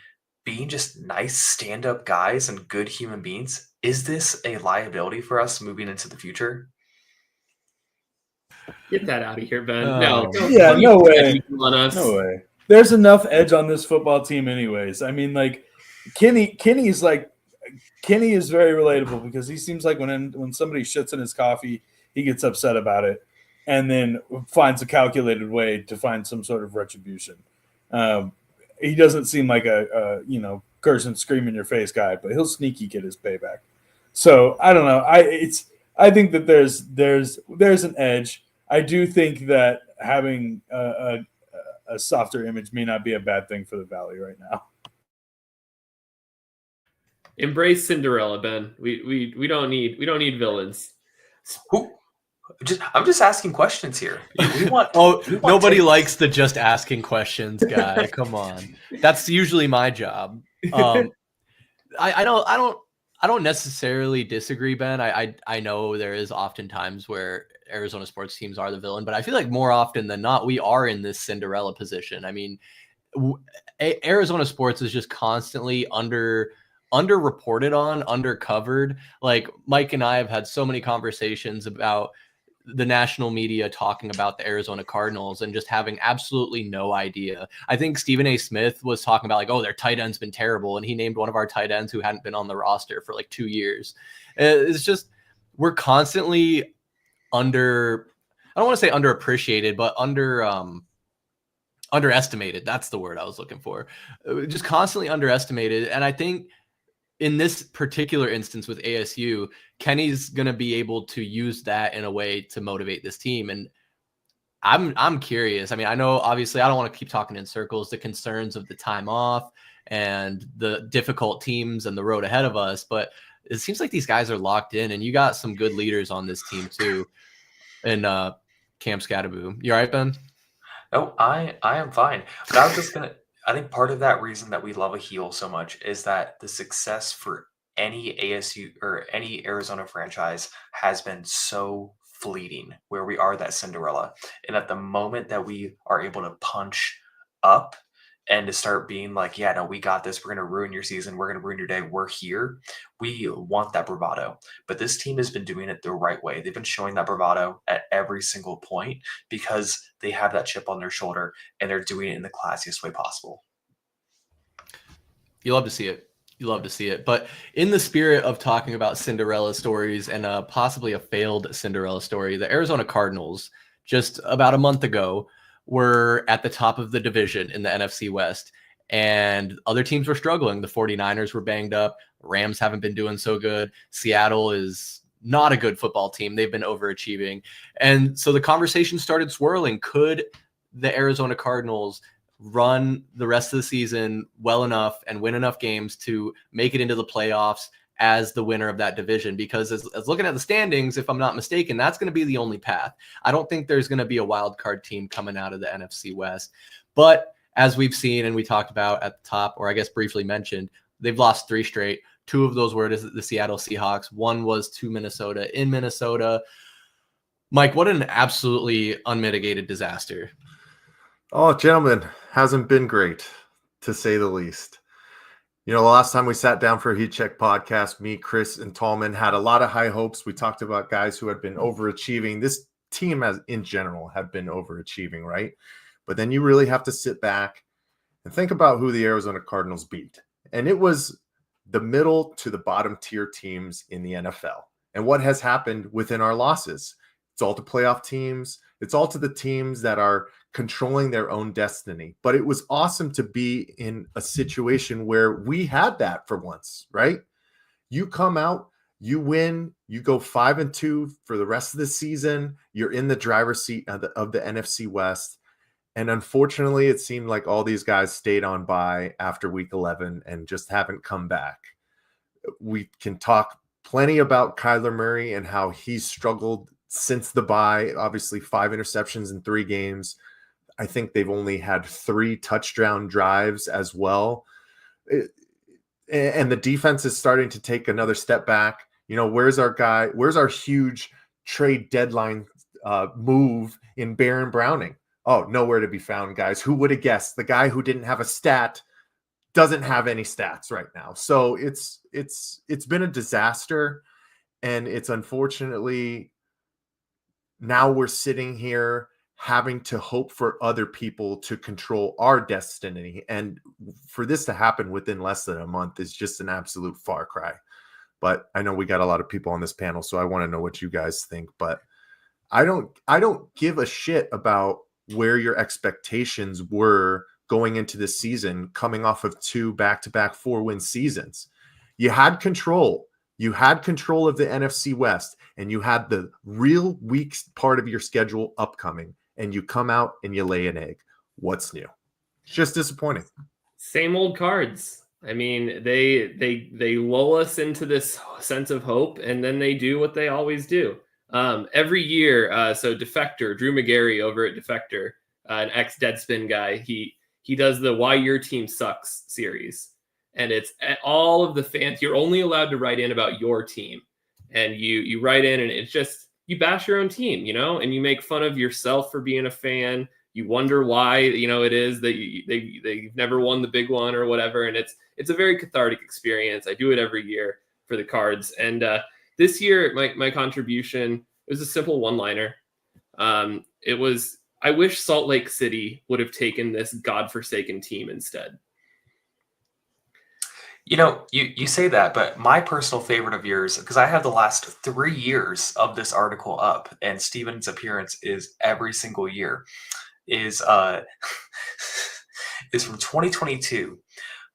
being just nice stand-up guys and good human beings? Is this a liability for us moving into the future? Get that out of here, Ben. Oh. No way. On us. No way. There's enough edge on this football team anyways. I mean, like, Kenny is very relatable, because he seems like when somebody shits in his coffee, he gets upset about it and then finds a calculated way to find some sort of retribution. He doesn't seem like a curse and scream in your face guy, but he'll sneaky get his payback. So I don't know. I think that there's an edge. I do think that having a softer image may not be a bad thing for the Valley right now. Embrace Cinderella, Ben. We don't need villains. I'm just asking questions here. We want nobody likes the just asking questions guy. Come on, that's usually my job. I don't necessarily disagree, Ben. I know there is often times where Arizona sports teams are the villain, but I feel like more often than not we are in this Cinderella position. I mean, Arizona sports is just constantly underreported on, undercovered. Like Mike and I have had so many conversations about the national media talking about the Arizona Cardinals and just having absolutely no idea. I think Stephen A. Smith was talking about like, oh, their tight end's been terrible. And he named one of our tight ends who hadn't been on the roster for like 2 years. It's just, we're constantly I don't want to say underappreciated, but underestimated. That's the word I was looking for. Just constantly underestimated. And I think in this particular instance with ASU, Kenny's going to be able to use that in a way to motivate this team. And I'm curious. I mean, I know obviously I don't want to keep talking in circles, the concerns of the time off and the difficult teams and the road ahead of us, but it seems like these guys are locked in, and you got some good leaders on this team too. And Cam Scattaboo. You all right, Ben? No, I am fine. But I was just I think part of that reason that we love a heel so much is that the success for any ASU or any Arizona franchise has been so fleeting, where we are that Cinderella. And at the moment that we are able to punch up and to start being like, yeah, no, we got this. We're going to ruin your season. We're going to ruin your day. We're here. We want that bravado. But this team has been doing it the right way. They've been showing that bravado at every single point because they have that chip on their shoulder and they're doing it in the classiest way possible. You love to see it. You love to see it. But in the spirit of talking about Cinderella stories and possibly a failed Cinderella story, the Arizona Cardinals just about a month ago were at the top of the division in the NFC West, and other teams were struggling. The 49ers were banged up. Rams haven't been doing so good. Seattle is not a good football team. They've been overachieving. And so the conversation started swirling. Could the Arizona Cardinals run the rest of the season well enough and win enough games to make it into the playoffs as the winner of that division? Because as looking at the standings, if I'm not mistaken, that's going to be the only path. I don't think there's going to be a wild card team coming out of the NFC West. But as we've seen and we talked about at the top, or I guess briefly mentioned, they've lost 3 straight. 2 of those were to the Seattle Seahawks. 1 was to Minnesota in Minnesota. Mike, what an absolutely unmitigated disaster. Oh, gentlemen, hasn't been great. to say the least. You know, the last time we sat down for a Heat Check podcast, me, Chris, and Tallman had a lot of high hopes. We talked about guys who had been overachieving. This team has, in general, have been overachieving, right? But then you really have to sit back and think about who the Arizona Cardinals beat. And it was the middle to the bottom tier teams in the NFL. And what has happened within our losses? It's all to playoff teams. It's all to the teams that are controlling their own destiny. But it was awesome to be in a situation where we had that for once, right? You come out, you win, you go 5-2 for the rest of the season. You're in the driver's seat of the NFC West. And unfortunately, it seemed like all these guys stayed on by after week 11 and just haven't come back. We can talk plenty about Kyler Murray and how he's struggled since the bye. Obviously, 5 interceptions in 3 games. I think they've only had 3 touchdown drives as well. And the defense is starting to take another step back. You know, where's our guy? Where's our huge trade deadline move in Baron Browning? Oh, nowhere to be found, guys. Who would have guessed? The guy who didn't have a stat doesn't have any stats right now. So it's been a disaster, and it's unfortunately now we're sitting here having to hope for other people to control our destiny. And for this to happen within less than a month is just an absolute far cry. But I know we got a lot of people on this panel, so I want to know what you guys think. But I don't give a shit about where your expectations were going into this season, coming off of 2 back-to-back 4-win seasons. You had control. You had control of the NFC West, and you had the real weak part of your schedule upcoming, and you come out and you lay an egg. What's new? It's just disappointing. Same old cards. I mean, they lull us into this sense of hope, and then they do what they always do. Every year, so Defector, Drew McGarry over at Defector, an ex-Deadspin guy, he does the Why Your Team Sucks series. And it's all of the fans. You're only allowed to write in about your team. And you write in, and it's just, you bash your own team, you know, and you make fun of yourself for being a fan. You wonder why, you know, it is that they've never won the big one or whatever. And it's a very cathartic experience. I do it every year for the Cards. And this year, my contribution was a simple one-liner. It was, I wish Salt Lake City would have taken this godforsaken team instead. You know, you say that, but my personal favorite of yours, because I have the last 3 years of this article up, and Steven's appearance is every single year, is from 2022.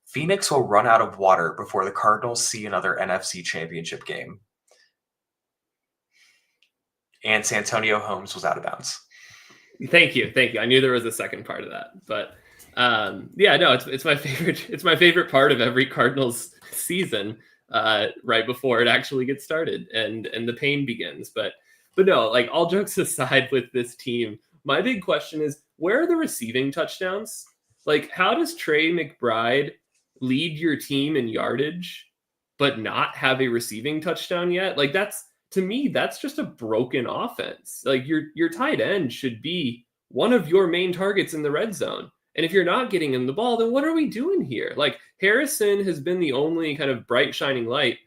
Phoenix will run out of water before the Cardinals see another NFC championship game. And Santonio Holmes was out of bounds. Thank you. I knew there was a second part of that, but yeah, no, it's my favorite. It's my favorite part of every Cardinals season, right before it actually gets started and the pain begins. But no, like, all jokes aside with this team, my big question is, where are the receiving touchdowns? Like, how does Trey McBride lead your team in yardage, but not have a receiving touchdown yet? Like, to me, that's just a broken offense. Like, your tight end should be one of your main targets in the red zone. And if you're not getting him the ball, then what are we doing here? Like, Harrison has been the only kind of bright shining light,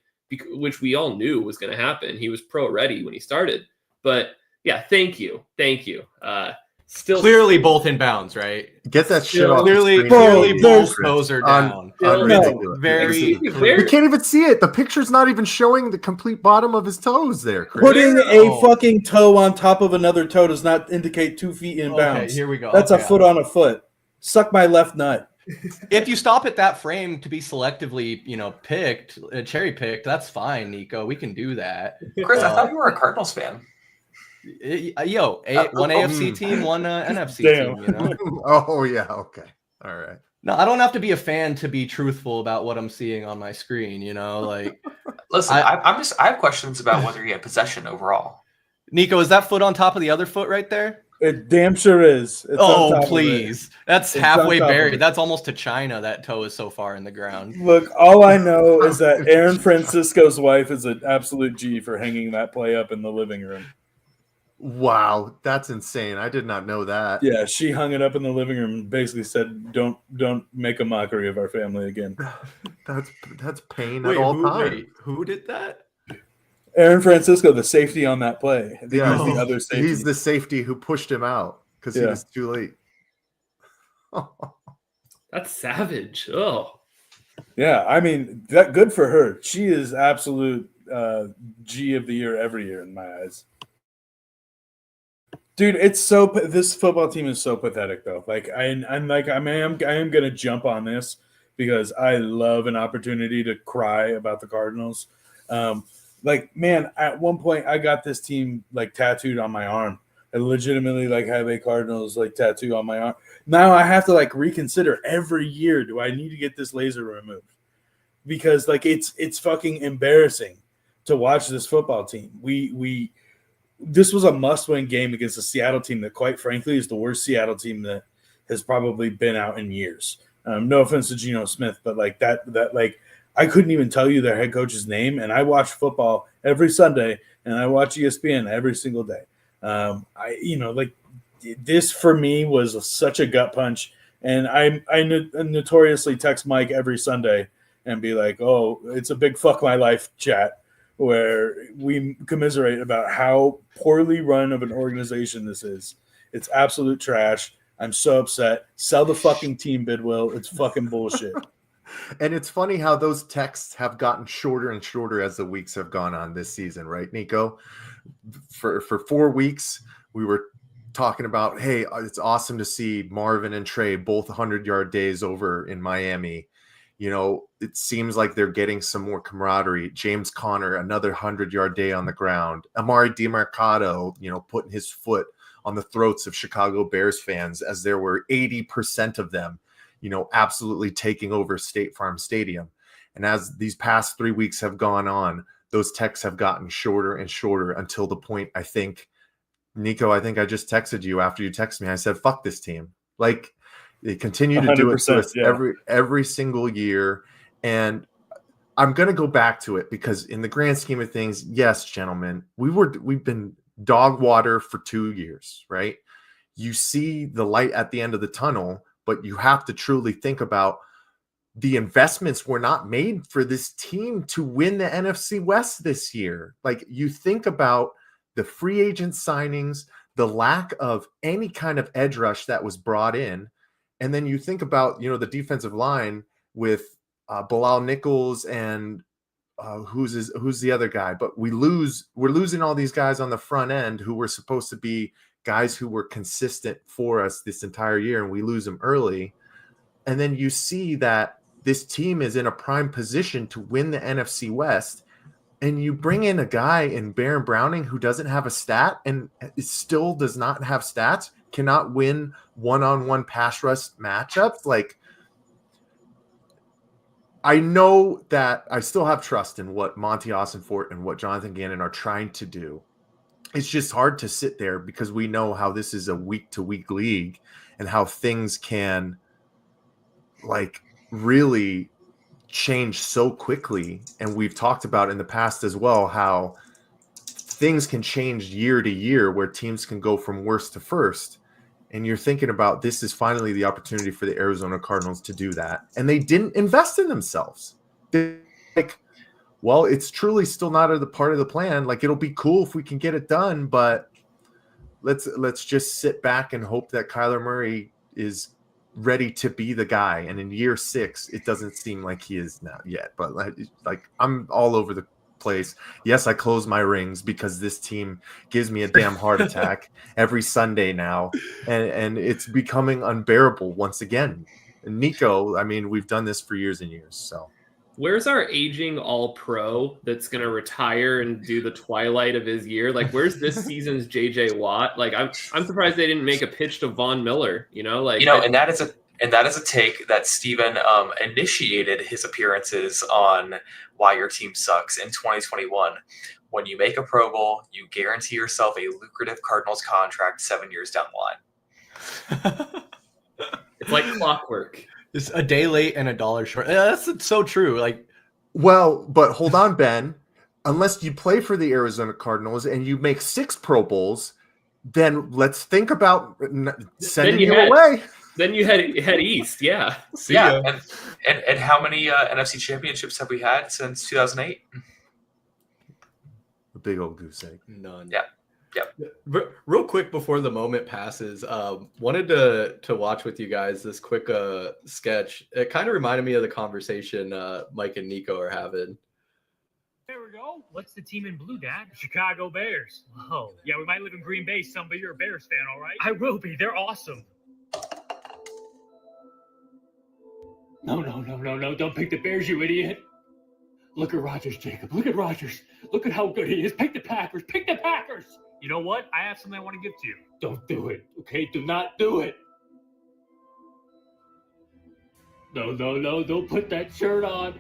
which we all knew was going to happen. He was pro ready when he started. But yeah, thank you. Still clearly both in bounds, right? Get that shit off. Clearly both toes are down. Ridiculous. Very We can't even see it. The picture's not even showing the complete bottom of his toes there, Chris. Putting a fucking toe on top of another toe does not indicate 2 feet in bounds. Okay, here we go. That's a foot on a foot. Suck my left nut. If you stop at that frame to be selectively, picked, cherry picked, that's fine, Niko. We can do that. Chris, I thought you were a Cardinals fan. One AFC team, one NFC team. Oh yeah, okay, all right. No, I don't have to be a fan to be truthful about what I'm seeing on my screen. Like, listen, I have questions about whether he had possession overall. Niko, is that foot on top of the other foot right there? It damn sure is. It's please. That's halfway buried. That's almost to China. That toe is so far in the ground. Look, all I know is that Aaron Francisco's wife is an absolute G for hanging that play up in the living room. Wow, that's insane. I did not know that. Yeah, she hung it up in the living room and basically said, don't make a mockery of our family again. That's pain at all times. Who did that? Aaron Francisco, the safety on that play. I think Yeah, he was the other safety. he's the safety who pushed him out because he was too late. That's savage. Oh, Yeah, I mean, that good for her. She is absolute G of the year every year in my eyes. Dude, this football team is so pathetic though. Like I am gonna jump on this because I love an opportunity to cry about the Cardinals. Like, man, at one point I got this team like tattooed on my arm. I legitimately like have a Cardinals like tattoo on my arm. Now I have to like reconsider every year. Do I need to get this laser removed? Because like it's fucking embarrassing to watch this football team. This was a must-win game against a Seattle team that, quite frankly, is the worst Seattle team that has probably been out in years. No offense to Geno Smith, but like that like I couldn't even tell you their head coach's name, and I watch football every Sunday, and I watch ESPN every single day. This for me was such a gut punch, and I notoriously text Mike every Sunday and be like, "Oh, it's a big fuck my life chat," where we commiserate about how poorly run of an organization this is. It's absolute trash. I'm so upset. Sell the fucking team, Bidwill. It's fucking bullshit. And it's funny how those texts have gotten shorter and shorter as the weeks have gone on this season, right, Niko? For 4 weeks, we were talking about, hey, it's awesome to see Marvin and Trey both 100-yard days over in Miami. You know, it seems like they're getting some more camaraderie. James Conner, another 100-yard day on the ground. Amari DiMercato, putting his foot on the throats of Chicago Bears fans as there were 80% of them, absolutely taking over State Farm Stadium. And as these past 3 weeks have gone on, those texts have gotten shorter and shorter until the point, I think, Niko, I just texted you after you texted me. I said, fuck this team. Like, they continue to do it to us every single year. And I'm going to go back to it because in the grand scheme of things, yes, gentlemen, we've been dog water for 2 years, right? You see the light at the end of the tunnel, but you have to truly think about the investments were not made for this team to win the NFC West this year. Like, you think about the free agent signings, the lack of any kind of edge rush that was brought in. And then you think about, the defensive line with Bilal Nichols and who's the other guy. But we're losing all these guys on the front end who were supposed to be guys who were consistent for us this entire year, and we lose them early. And then you see that this team is in a prime position to win the NFC West, and you bring in a guy in Baron Browning who doesn't have a stat and still does not have stats, cannot win one-on-one pass rush matchups. Like, I know that I still have trust in what Monty Ossenfort and what Jonathan Gannon are trying to do. It's just hard to sit there because we know how this is a week-to-week league and how things can, like, really change so quickly. And we've talked about in the past as well how things can change year to year where teams can go from worst to first. And you're thinking about this is finally the opportunity for the Arizona Cardinals to do that. And they didn't invest in themselves. Well, it's truly still not a part of the plan. Like, it'll be cool if we can get it done, but let's just sit back and hope that Kyler Murray is ready to be the guy. And in year 6, it doesn't seem like he is not yet. But like I'm all over the place. Yes, I close my rings because this team gives me a damn heart attack every Sunday now, and it's becoming unbearable once again. And Niko, I mean, we've done this for years and years. So where's our aging all-pro that's going to retire and do the twilight of his year? Like, where's this season's JJ Watt? Like, I'm surprised they didn't make a pitch to Von Miller, and that is a take that Steven initiated his appearances on Why Your Team Sucks in 2021. When you make a Pro Bowl, you guarantee yourself a lucrative Cardinals contract 7 years down the line. It's like clockwork. It's a day late and $1 short. That's so true. Like, well, but hold on, Ben. Unless you play for the Arizona Cardinals and you make 6 Pro Bowls, then let's think about sending you head away. Then you head east. Yeah. See ya. And how many NFC championships have we had since 2008? A big old goose egg. None. Yeah. Real quick before the moment passes, wanted to watch with you guys this quick sketch. It kind of reminded me of the conversation Mike and Niko are having. There we go. What's the team in blue, Dad? Chicago Bears. Oh, yeah, we might live in Green Bay, son, but you're a Bears fan, all right? I will be. They're awesome. No. Don't pick the Bears, you idiot. Look at Rodgers, Jacob. Look at Rodgers. Look at how good he is. Pick the Packers. Pick the Packers. You know what? I have something I want to give to you. Don't do it, okay? Do not do it. No. Don't put that shirt on.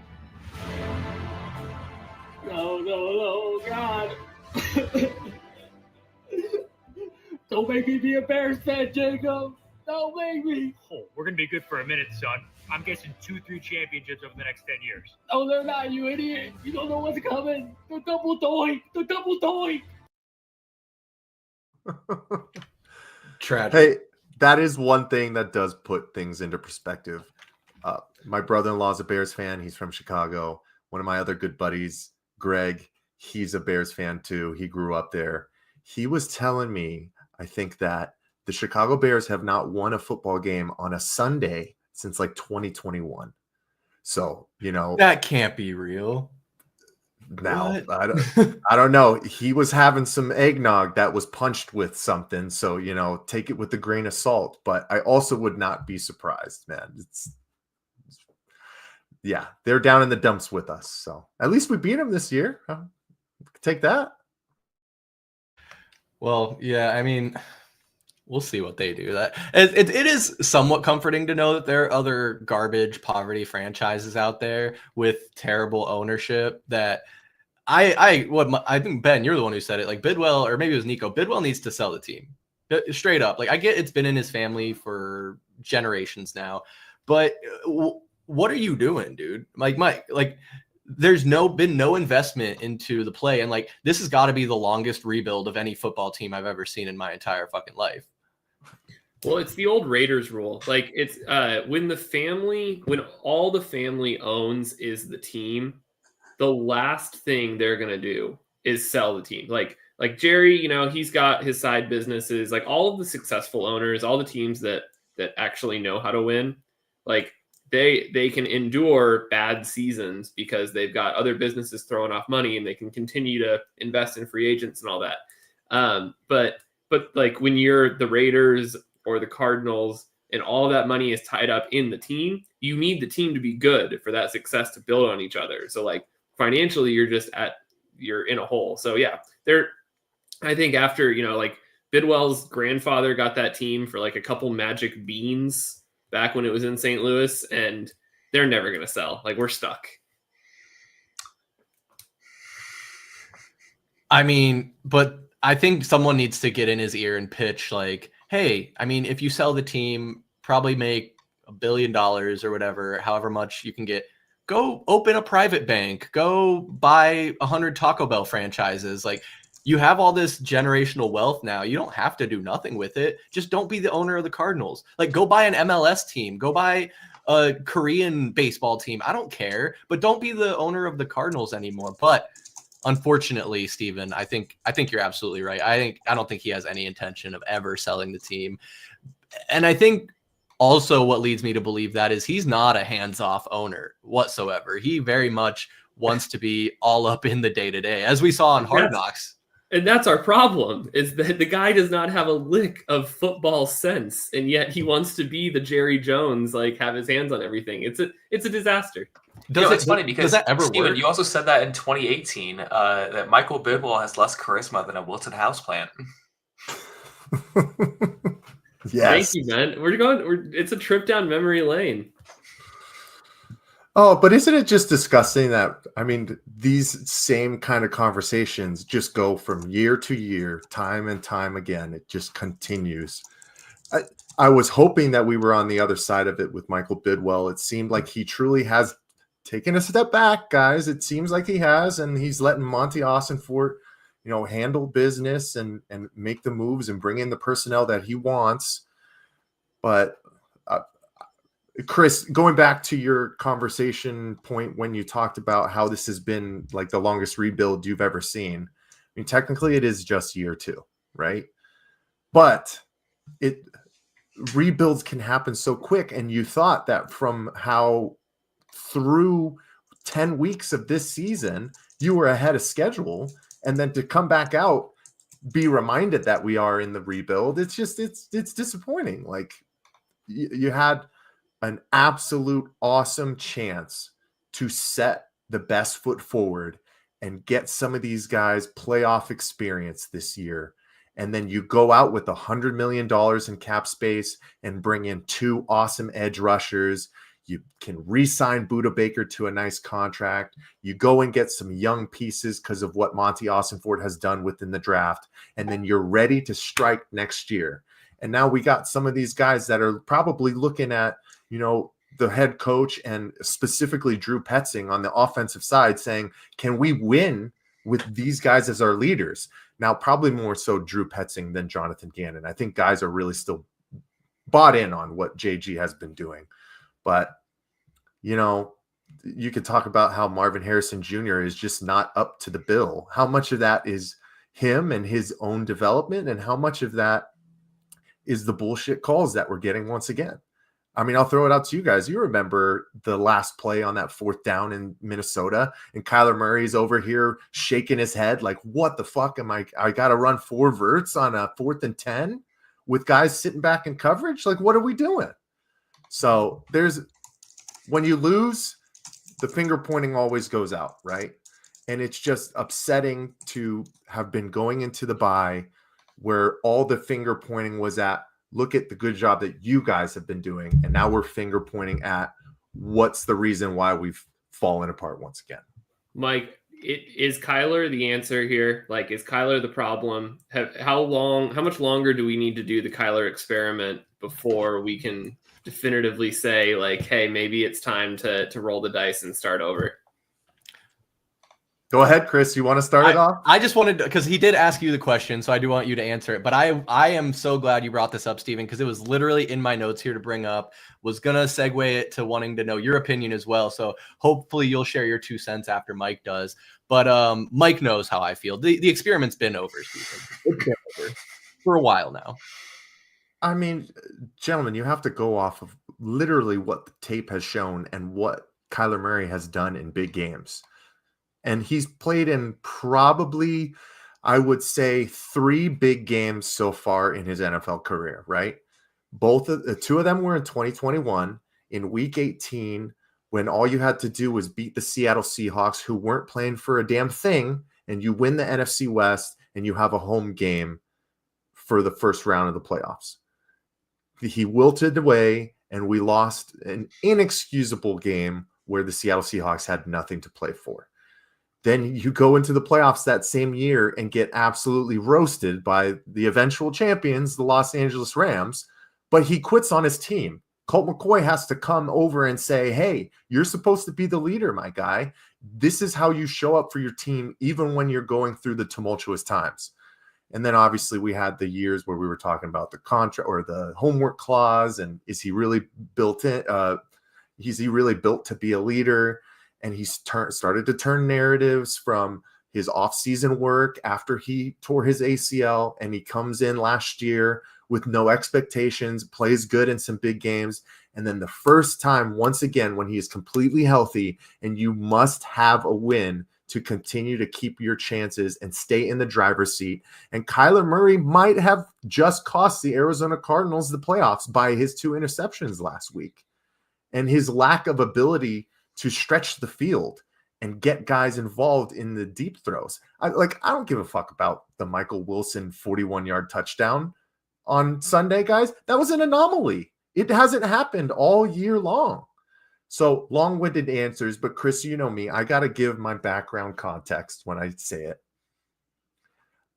No, God. Don't make me be a Bears fan, Jacob. Don't make me. Oh, we're going to be good for a minute, son. I'm guessing 2-3 championships over the next 10 years. Oh, they're not, you idiot. You don't know what's coming. The double doink. Tragic. Hey, that is one thing that does put things into perspective. My brother-in-law is a Bears fan. He's from Chicago. One of my other good buddies, Greg, he's a Bears fan too. He grew up there. He was telling me, I think, that the Chicago Bears have not won a football game on a Sunday since like 2021. So, that can't be real. Now, I don't know. He was having some eggnog that was punched with something. So, take it with a grain of salt. But I also would not be surprised, man. Yeah, they're down in the dumps with us. So at least we beat them this year. Take that. Well, yeah, I mean, we'll see what they do. That it is somewhat comforting to know that there are other garbage poverty franchises out there with terrible ownership. That I think, Ben, you're the one who said it. Like Bidwell, or maybe it was Niko. Bidwell needs to sell the team straight up. Like I get it's been in his family for generations now, but what are you doing, dude? Like Mike, like there's been no investment into the play, and like this has got to be the longest rebuild of any football team I've ever seen in my entire fucking life. Well, it's the old Raiders rule. Like it's when all the family owns is the team, the last thing they're gonna do is sell the team. Like Jerry, he's got his side businesses. Like all of the successful owners, all the teams that actually know how to win, like they can endure bad seasons because they've got other businesses throwing off money and they can continue to invest in free agents and all that. But like when you're the Raiders or the Cardinals and all that money is tied up in the team, you need the team to be good for that success to build on each other. So like financially, you're in a hole. So yeah, I think after, like Bidwell's grandfather got that team for like a couple magic beans back when it was in St. Louis, and they're never going to sell. Like we're stuck. I mean, but I think someone needs to get in his ear and pitch like, hey, I mean, if you sell the team, probably make $1 billion or whatever, however much you can get, go open a private bank, go buy 100 Taco Bell franchises. Like you have all this generational wealth now. You don't have to do nothing with it. Just don't be the owner of the Cardinals. Like go buy an MLS team, go buy a Korean baseball team. I don't care, but don't be the owner of the Cardinals anymore. But unfortunately, Steven, I think you're absolutely right. I don't think he has any intention of ever selling the team. And I think also what leads me to believe that is he's not a hands-off owner whatsoever. He very much wants to be all up in the day-to-day, as we saw on Hard Knocks. And that's our problem, is that the guy does not have a lick of football sense, and yet he wants to be the Jerry Jones, like have his hands on everything. It's a disaster. It's funny because does that ever Steven, work? you also said that in 2018 that Michael Bidwell has less charisma than a wilted houseplant. Yes. Thank you, man. It's a trip down memory lane. Oh, but isn't it just disgusting that, I mean, these same kind of conversations just go from year to year, time and time again. It just continues. I was hoping that we were on the other side of it with Michael Bidwell. It seemed like he truly has taken a step back, guys. It seems like he has, and he's letting Monty Austin handle business and make the moves and bring in the personnel that he wants. But Chris, going back to your conversation point when you talked about how this has been like the longest rebuild you've ever seen. I mean, technically it is just year 2, right? But rebuilds can happen so quick. And you thought that from how through 10 weeks of this season, you were ahead of schedule. And then to come back out, be reminded that we are in the rebuild. It's just, it's disappointing. Like you had an absolute awesome chance to set the best foot forward and get some of these guys playoff experience this year. And then you go out with $100 million in cap space and bring in 2 awesome edge rushers. You can re-sign Budda Baker to a nice contract. You go and get some young pieces because of what Monty Austinford has done within the draft. And then you're ready to strike next year. And now we got some of these guys that are probably looking at, the head coach and specifically Drew Petzing on the offensive side saying, can we win with these guys as our leaders? Now, probably more so Drew Petzing than Jonathan Gannon. I think guys are really still bought in on what JG has been doing. But, you could talk about how Marvin Harrison Jr. is just not up to the bill. How much of that is him and his own development, and how much of that is the bullshit calls that we're getting once again? I mean, I'll throw it out to you guys. You remember the last play on that 4th down in Minnesota, and Kyler Murray's over here shaking his head like, what the fuck am I got to run 4 verts on a 4th and 10 with guys sitting back in coverage? Like, what are we doing? So when you lose, the finger pointing always goes out, right? And it's just upsetting to have been going into the bye where all the finger pointing was at, look at the good job that you guys have been doing. And now we're finger pointing at what's the reason why we've fallen apart once again. Mike, is Kyler the answer here? Like, is Kyler the problem? How much longer do we need to do the Kyler experiment before we can definitively say, like, hey, maybe it's time to roll the dice and start over? Go ahead, Chris. You want to start it off? I just wanted to, because he did ask you the question, so I do want you to answer it. But I am so glad you brought this up, Steven, because it was literally in my notes here to bring up. Was going to segue it to wanting to know your opinion as well. So hopefully you'll share your 2 cents after Mike does. But Mike knows how I feel. The experiment's been over, Steven. It's been over for a while now. I mean, gentlemen, you have to go off of literally what the tape has shown and what Kyler Murray has done in big games. And he's played in probably, I would say, 3 big games so far in his NFL career, right? 2 of them were in 2021 in week 18, when all you had to do was beat the Seattle Seahawks, who weren't playing for a damn thing, and you win the NFC West and you have a home game for the first round of the playoffs. He wilted away and we lost an inexcusable game where the Seattle Seahawks had nothing to play for. Then you go into the playoffs that same year and get absolutely roasted by the eventual champions, the Los Angeles Rams, but he quits on his team. Colt McCoy has to come over and say, hey, you're supposed to be the leader, my guy. This is how you show up for your team, even when you're going through the tumultuous times. And then obviously we had the years where we were talking about the contract or the homework clause, and is he really built in? Is he really built to be a leader? And he's started to turn narratives from his offseason work after he tore his ACL, and he comes in last year with no expectations, plays good in some big games. And then the first time, once again, when he is completely healthy, and you must have a win to continue to keep your chances and stay in the driver's seat. And Kyler Murray might have just cost the Arizona Cardinals the playoffs by his 2 interceptions last week. And his lack of ability to stretch the field and get guys involved in the deep throws. I don't give a fuck about the Michael Wilson 41-yard touchdown on Sunday, guys. That was an anomaly. It hasn't happened all year long. So long-winded answers, but Chris, you know me, I got to give my background context when I say it.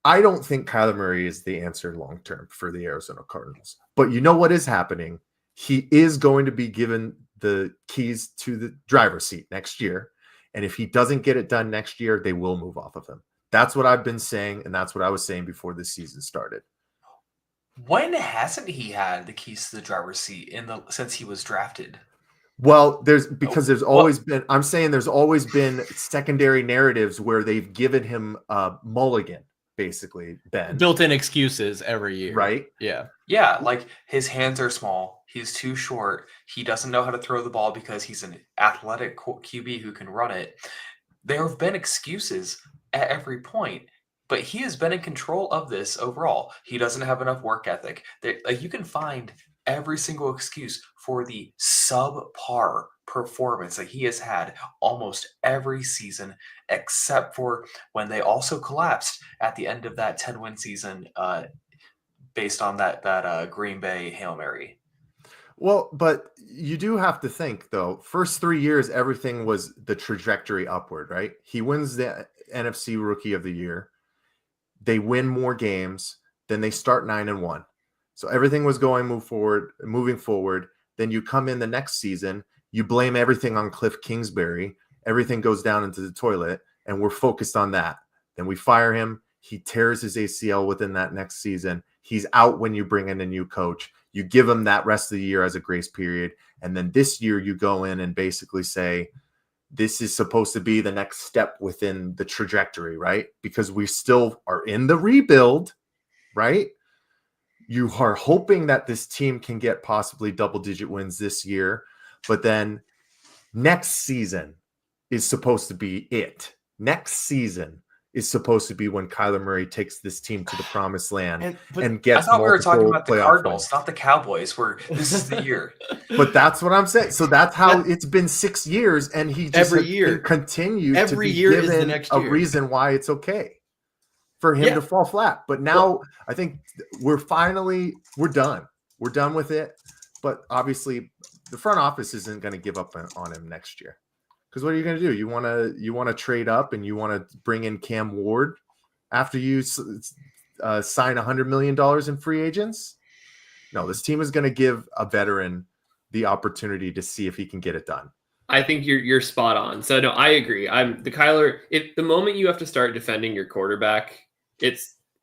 I don't think Kyler Murray is the answer long-term for the Arizona Cardinals. But you know what is happening? He is going to be given the keys to the driver's seat next year. And if he doesn't get it done next year, they will move off of him. That's what I've been saying, and that's what I was saying before this season started. When hasn't he had the keys to the driver's seat since he was drafted? Well, there's always been, I'm saying there's always been secondary narratives where they've given him a mulligan, basically, Ben. Built-in excuses every year. Right? Yeah. Yeah, like his hands are small. He's too short. He doesn't know how to throw the ball because he's an athletic QB who can run it. There have been excuses at every point, but he has been in control of this overall. He doesn't have enough work ethic. Like, you can find every single excuse for the subpar performance that he has had almost every season, except for when they also collapsed at the end of that 10-win season, based on that Green Bay Hail Mary. Well, but you do have to think, though, first 3 years, everything was the trajectory upward, right? He wins the NFC Rookie of the Year. They win more games. Then they start 9-1. So everything was moving forward. Then you come in the next season, you blame everything on Cliff Kingsbury. Everything goes down into the toilet, and we're focused on that. Then we fire him. He tears his ACL within that next season. He's out when you bring in a new coach. You give him that rest of the year as a grace period. And then this year you go in and basically say, this is supposed to be the next step within the trajectory, right? Because we still are in the rebuild, right? You are hoping that this team can get possibly double-digit wins this year, but then next season is supposed to be it. Next season is supposed to be when Kyler Murray takes this team to the promised land and gets. I thought we were talking about the Cardinals, wins. not the Cowboys, where this is the year. But that's what I'm saying. So that's how it's been 6 years, and he just every year continued every to be year given is the next year. A reason why it's okay for him to fall flat. But now I think we're done. We're done with it. But obviously, the front office isn't going to give up on him next year. Because what are you going to do? You want to trade up and you want to bring in Cam Ward after you sign $100 million in free agents? No, this team is going to give a veteran the opportunity to see if he can get it done. I think you're spot on. So no, I agree. I'm the Kyler. If the moment you have to start defending your quarterback,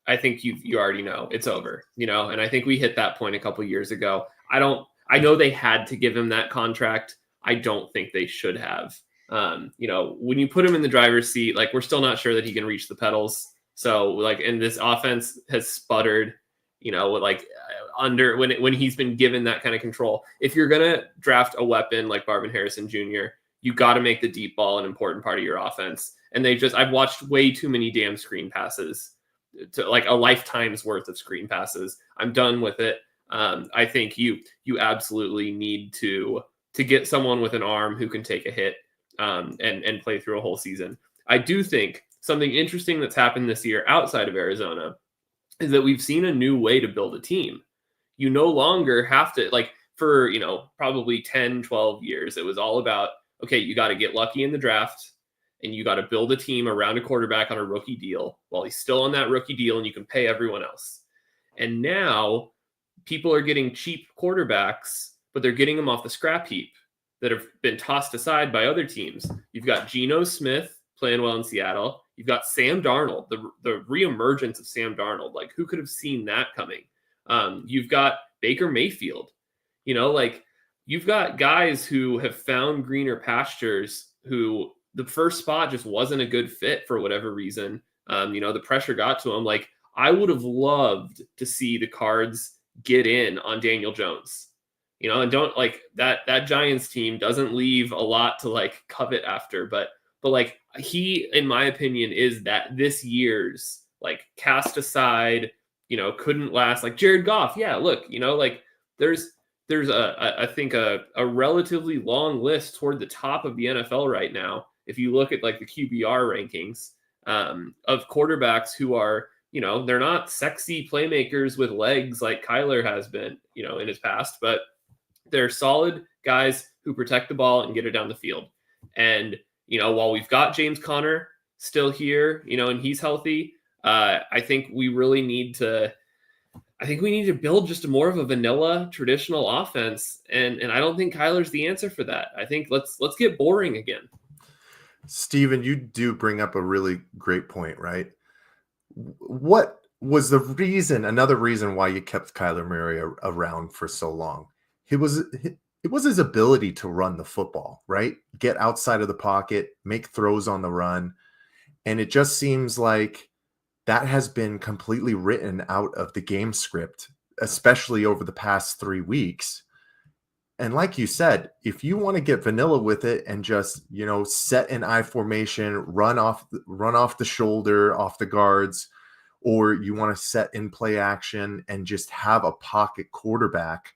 I think you already know it's over. And I think we hit that point a couple years ago. I know they had to give him that contract. I don't think they should have. When you put him in the driver's seat, like, we're still not sure that he can reach the pedals. So, like, and this offense has sputtered, when he's been given that kind of control. If you're gonna draft a weapon like Marvin Harrison Jr., you got to make the deep ball an important part of your offense. And I've watched way too many damn screen passes, to like a lifetime's worth of screen passes. I'm done with it. I think you absolutely need to get someone with an arm who can take a hit and play through a whole season. I do think something interesting that's happened this year outside of Arizona is that we've seen a new way to build a team. You no longer have to, like, for, probably 10, 12 years, it was all about, okay, you got to get lucky in the draft and you got to build a team around a quarterback on a rookie deal while he's still on that rookie deal, and you can pay everyone else. And now people are getting cheap quarterbacks, but they're getting them off the scrap heap that have been tossed aside by other teams. You've got Geno Smith playing well in Seattle. You've got Sam Darnold, the reemergence of Sam Darnold. Like, who could have seen that coming? You've got Baker Mayfield. You've got guys who have found greener pastures, who the first spot just wasn't a good fit for whatever reason. The pressure got to him. Like, I would have loved to see the Cards get in on Daniel Jones. And don't, like, that Giants team doesn't leave a lot to, like, covet after, but like, he, in my opinion, is that this year's, like, cast aside, couldn't last, like Jared Goff. Yeah, look, there's I think a relatively long list toward the top of the NFL right now. If you look at, like, the QBR rankings of quarterbacks who are, they're not sexy playmakers with legs like Kyler has been, in his past, but they're solid guys who protect the ball and get it down the field. And, while we've got James Conner still here, and he's healthy, I think we really need to build just more of a vanilla traditional offense. And I don't think Kyler's the answer for that. I think let's get boring again. Steven, you do bring up a really great point, right? What was the reason, another reason why you kept Kyler Murray around for so long? It was his ability to run the football, right? Get outside of the pocket, make throws on the run. And it just seems like that has been completely written out of the game script, especially over the past 3 weeks. And like you said, if you want to get vanilla with it and just, set an I formation, run off the shoulder, off the guards, or you want to set in play action and just have a pocket quarterback,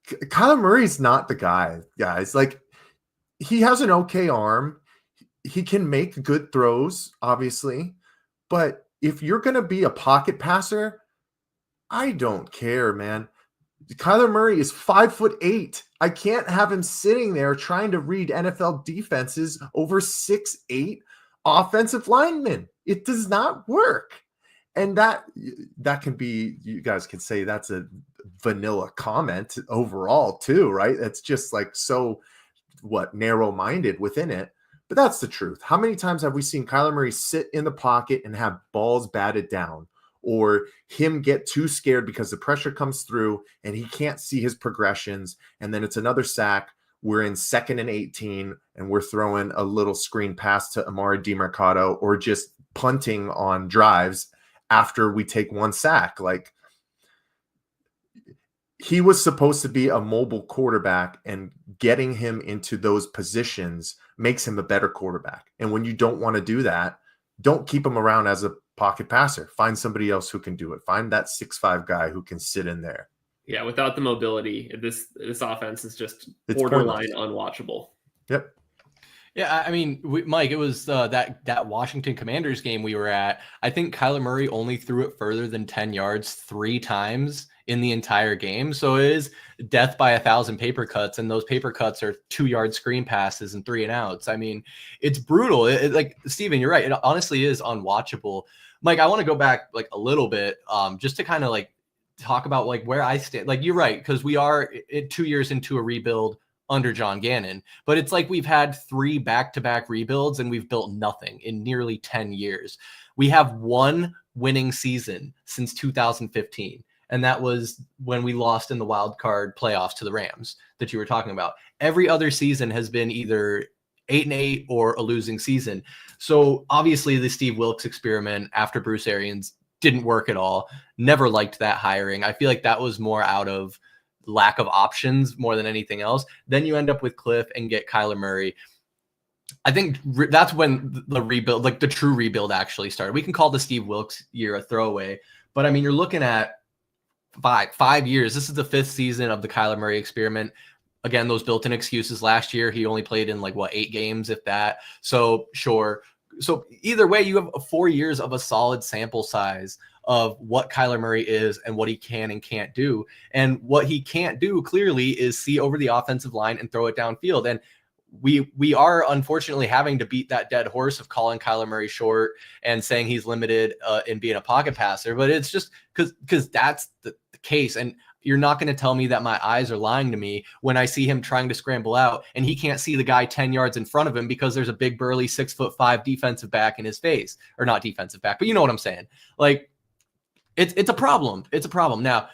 Kyler Murray's not the guy, guys. Like, he has an okay arm. He can make good throws, obviously. But if you're going to be a pocket passer, I don't care, man. Kyler Murray is 5'8". I can't have him sitting there trying to read NFL defenses over 6'8" offensive linemen. It does not work. And that can be, you guys can say that's a vanilla comment overall too, right? That's just like so narrow-minded within it. But that's the truth. How many times have we seen Kyler Murray sit in the pocket and have balls batted down, or him get too scared because the pressure comes through and he can't see his progressions, and then it's another sack? We're in 2nd and 18 and we're throwing a little screen pass to Amari DiMercato, or just punting on drives after we take one sack. Like, he was supposed to be a mobile quarterback, and getting him into those positions makes him a better quarterback. And when you don't want to do that, don't keep him around as a pocket passer. Find somebody else who can do it. Find that 6'5" guy who can sit in there. Yeah, without the mobility, this offense is just borderline unwatchable. Yep. Yeah, I mean, Mike, it was that Washington Commanders game we were at. I think Kyler Murray only threw it further than 10 yards 3 times in the entire game. So it is death by 1,000 paper cuts, and those paper cuts are 2-yard screen passes and 3 and outs. I mean, it's brutal. Like, Steven, you're right. It honestly is unwatchable. Mike, I want to go back like a little bit, just to kind of like talk about like where I stand. Like, you're right, because we are 2 years into a rebuild under John Gannon, but it's like we've had 3 back-to-back rebuilds and we've built nothing in nearly 10 years. We have 1 winning season since 2015. And that was when we lost in the wild card playoffs to the Rams that you were talking about. Every other season has been either 8-8 or a losing season. So obviously the Steve Wilkes experiment after Bruce Arians didn't work at all. Never liked that hiring. I feel like that was more out of lack of options more than anything else. Then you end up with Cliff and get Kyler Murray. I think that's when the rebuild, like the true rebuild, actually started. We can call the Steve Wilkes year a throwaway, but I mean, you're looking at 5 years. This is the 5th season of the Kyler Murray experiment. Again, those built-in excuses. Last year, he only played in like 8 games, if that. So sure. So either way, you have 4 years of a solid sample size of what Kyler Murray is and what he can and can't do. And what he can't do clearly is see over the offensive line and throw it downfield. And we are unfortunately having to beat that dead horse of calling Kyler Murray short and saying he's limited in being a pocket passer. But it's just because that's the case. And you're not going to tell me that my eyes are lying to me when I see him trying to scramble out and he can't see the guy 10 yards in front of him because there's a big burly 6'5" defensive back in his face. Or not defensive back, but you know what I'm saying. Like, it's a problem. It's a problem. Now,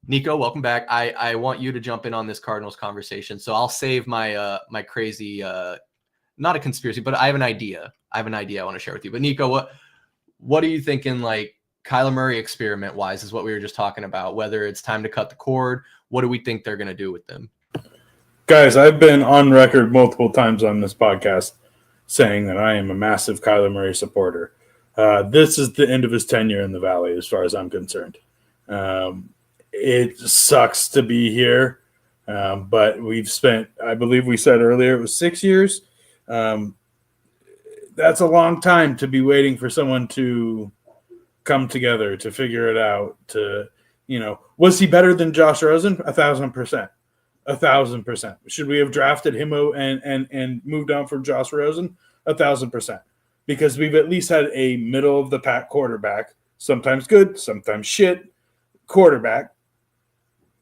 Niko, welcome back. I want you to jump in on this Cardinals conversation. So I'll save my my crazy, not a conspiracy, but I have an idea. I want to share with you. But Niko, what are you thinking, like, Kyler Murray experiment wise is what we were just talking about, whether it's time to cut the cord? What do we think they're going to do with them? Guys, I've been on record multiple times on this podcast saying that I am a massive Kyler Murray supporter. This is the end of his tenure in the Valley, as far as I'm concerned. It sucks to be here, but we've spent, I believe we said earlier, it was 6 years. That's a long time to be waiting for someone to come together, to figure it out, to, was he better than Josh Rosen? 1,000%. 1,000%. Should we have drafted him and moved on from Josh Rosen? 1,000%. Because we've at least had a middle of the pack quarterback, sometimes good, sometimes shit quarterback,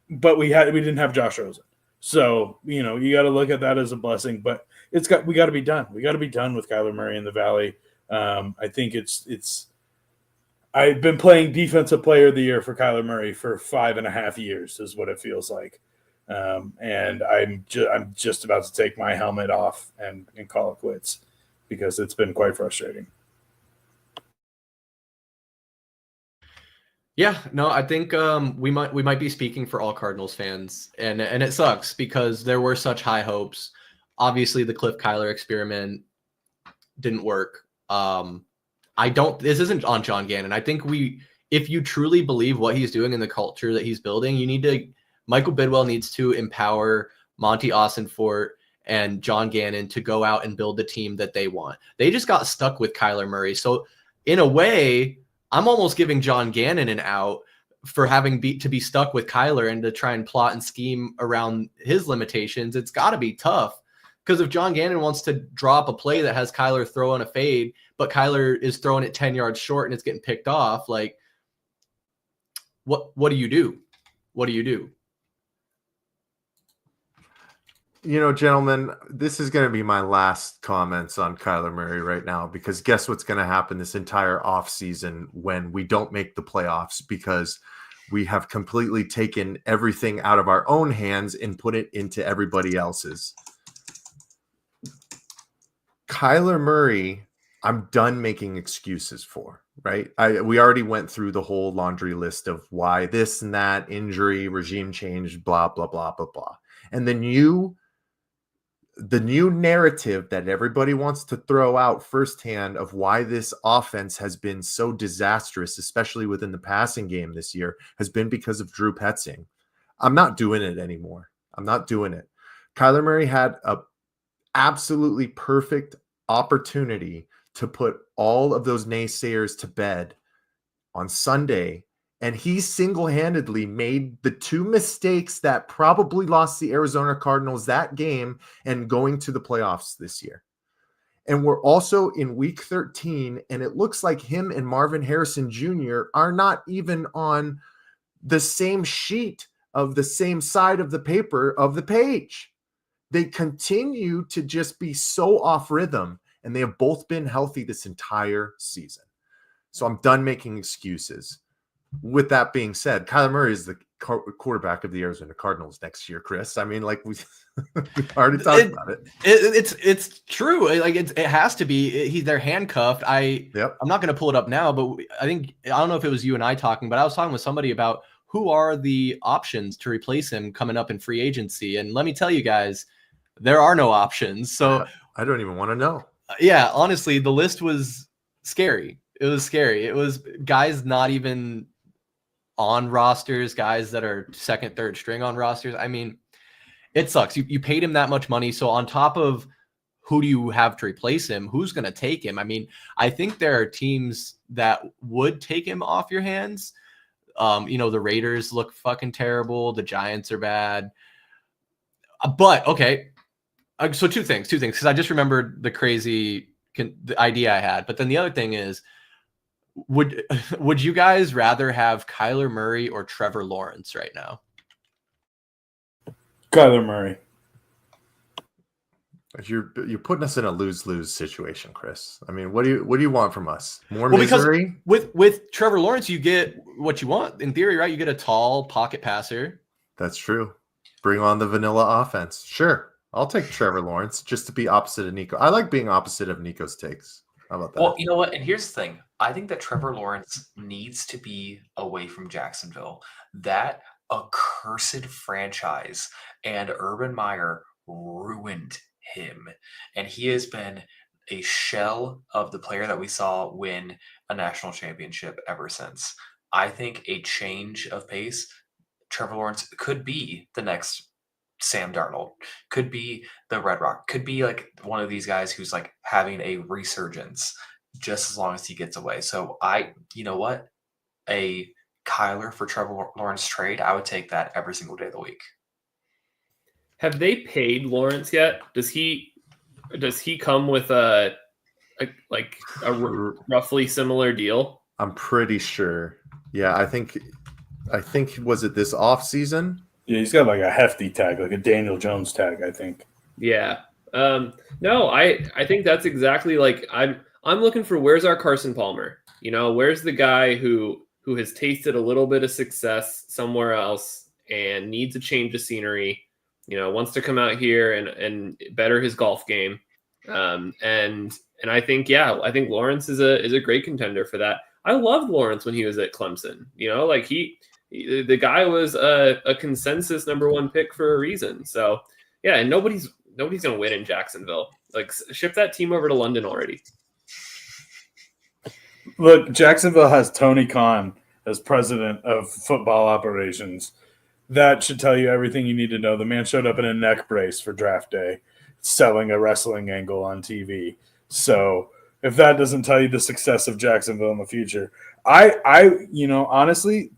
but we didn't have Josh Rosen. So, you got to look at that as a blessing. But we got to be done. We got to be done with Kyler Murray in the Valley. I think it's. I've been playing Defensive Player of the Year for Kyler Murray for 5.5 years, is what it feels like, and I'm just about to take my helmet off and call it quits because it's been quite frustrating. Yeah, no, I think we might be speaking for all Cardinals fans, and it sucks because there were such high hopes. Obviously, the Cliff Kyler experiment didn't work. This isn't on John Gannon. I think if you truly believe what he's doing in the culture that he's building, Michael Bidwell needs to empower Monty Austinfort and John Gannon to go out and build the team that they want. They just got stuck with Kyler Murray. So in a way, I'm almost giving John Gannon an out for having to be stuck with Kyler and to try and plot and scheme around his limitations. It's got to be tough. Because if John Gannon wants to drop a play that has Kyler throwing a fade, but Kyler is throwing it 10 yards short and it's getting picked off, like, what do you do? What do you do? Gentlemen, this is going to be my last comments on Kyler Murray right now, because guess what's going to happen this entire offseason when we don't make the playoffs, because we have completely taken everything out of our own hands and put it into everybody else's. Kyler Murray, I'm done making excuses for, right? We already went through the whole laundry list of why this and that, injury, regime change, blah, blah, blah, blah, blah. And the new narrative that everybody wants to throw out firsthand of why this offense has been so disastrous, especially within the passing game this year, has been because of Drew Petzing. I'm not doing it anymore. I'm not doing it. Kyler Murray had a absolutely perfect opportunity to put all of those naysayers to bed on Sunday, and he single-handedly made the two mistakes that probably lost the Arizona Cardinals that game and going to the playoffs this year. And we're also in week 13, and it looks like him and Marvin Harrison Jr. are not even on the same sheet of the same side of the paper of the page. They continue to just be so off rhythm, and they have both been healthy this entire season. So I'm done making excuses. With that being said, Kyler Murray is the quarterback of the Arizona Cardinals next year, Chris. I mean, like we already talked about it. It's true. Like it has to be. They're handcuffed. I'm not going to pull it up now, but I don't know if it was you and I talking, but I was talking with somebody about who are the options to replace him coming up in free agency. And let me tell you guys, there are no options. So I don't even want to know. Yeah, honestly, the list was scary. It was scary. It was guys not even on rosters, guys that are second, third string on rosters. I mean, it sucks. You paid him that much money. So on top of who do you have to replace him? Who's going to take him? I mean, I think there are teams that would take him off your hands. The Raiders look fucking terrible. The Giants are bad. But okay. So two things, because I just remembered the idea I had. But then the other thing is, would you guys rather have Kyler Murray or Trevor Lawrence right now? Kyler Murray. You're putting us in a lose-lose situation, Chris. I mean, what do you want from us? More misery? Because with Trevor Lawrence, you get what you want in theory, right? You get a tall pocket passer. That's true. Bring on the vanilla offense. Sure. I'll take Trevor Lawrence just to be opposite of Niko. I like being opposite of Niko's takes. How about that? Well, you know what? And here's the thing. I think that Trevor Lawrence needs to be away from Jacksonville. That accursed franchise and Urban Meyer ruined him. And he has been a shell of the player that we saw win a national championship ever since. I think a change of pace, Trevor Lawrence could be the next Sam Darnold, could be the Red Rock, could be like one of these guys who's like having a resurgence just as long as he gets away. So you know what? A Kyler for Trevor Lawrence trade, I would take that every single day of the week. Have they paid Lawrence yet? Does he come with a roughly similar deal? I'm pretty sure. Yeah, I think was it this off season? Yeah, he's got like a hefty tag, like a Daniel Jones tag, I think. Yeah. No, I think that's exactly like I'm looking for where's our Carson Palmer? You know, where's the guy who has tasted a little bit of success somewhere else and needs a change of scenery, you know, wants to come out here and better his golf game. And I think, I think Lawrence is a great contender for that. I loved Lawrence when he was at Clemson. You know, like the guy was a consensus number one pick for a reason. So yeah, and nobody's gonna win in Jacksonville. Like, ship that team over to London already. Look, Jacksonville has Tony Khan as president of football operations. That should tell you everything you need to know. The man showed up in a neck brace for draft day, selling a wrestling angle on TV. So if that doesn't tell you the success of Jacksonville in the future, I honestly,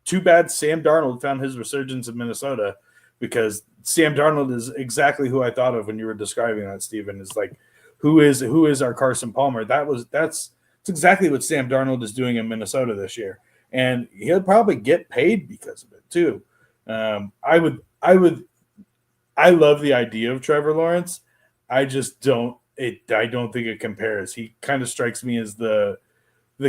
too bad Sam Darnold found his resurgence in Minnesota, because Sam Darnold is exactly who I thought of when you were describing that, Steven. Is like, who is our Carson Palmer? That's exactly what Sam Darnold is doing in Minnesota this year, and he'll probably get paid because of it too. I love the idea of Trevor Lawrence. I just don't think it compares. He kind of strikes me as the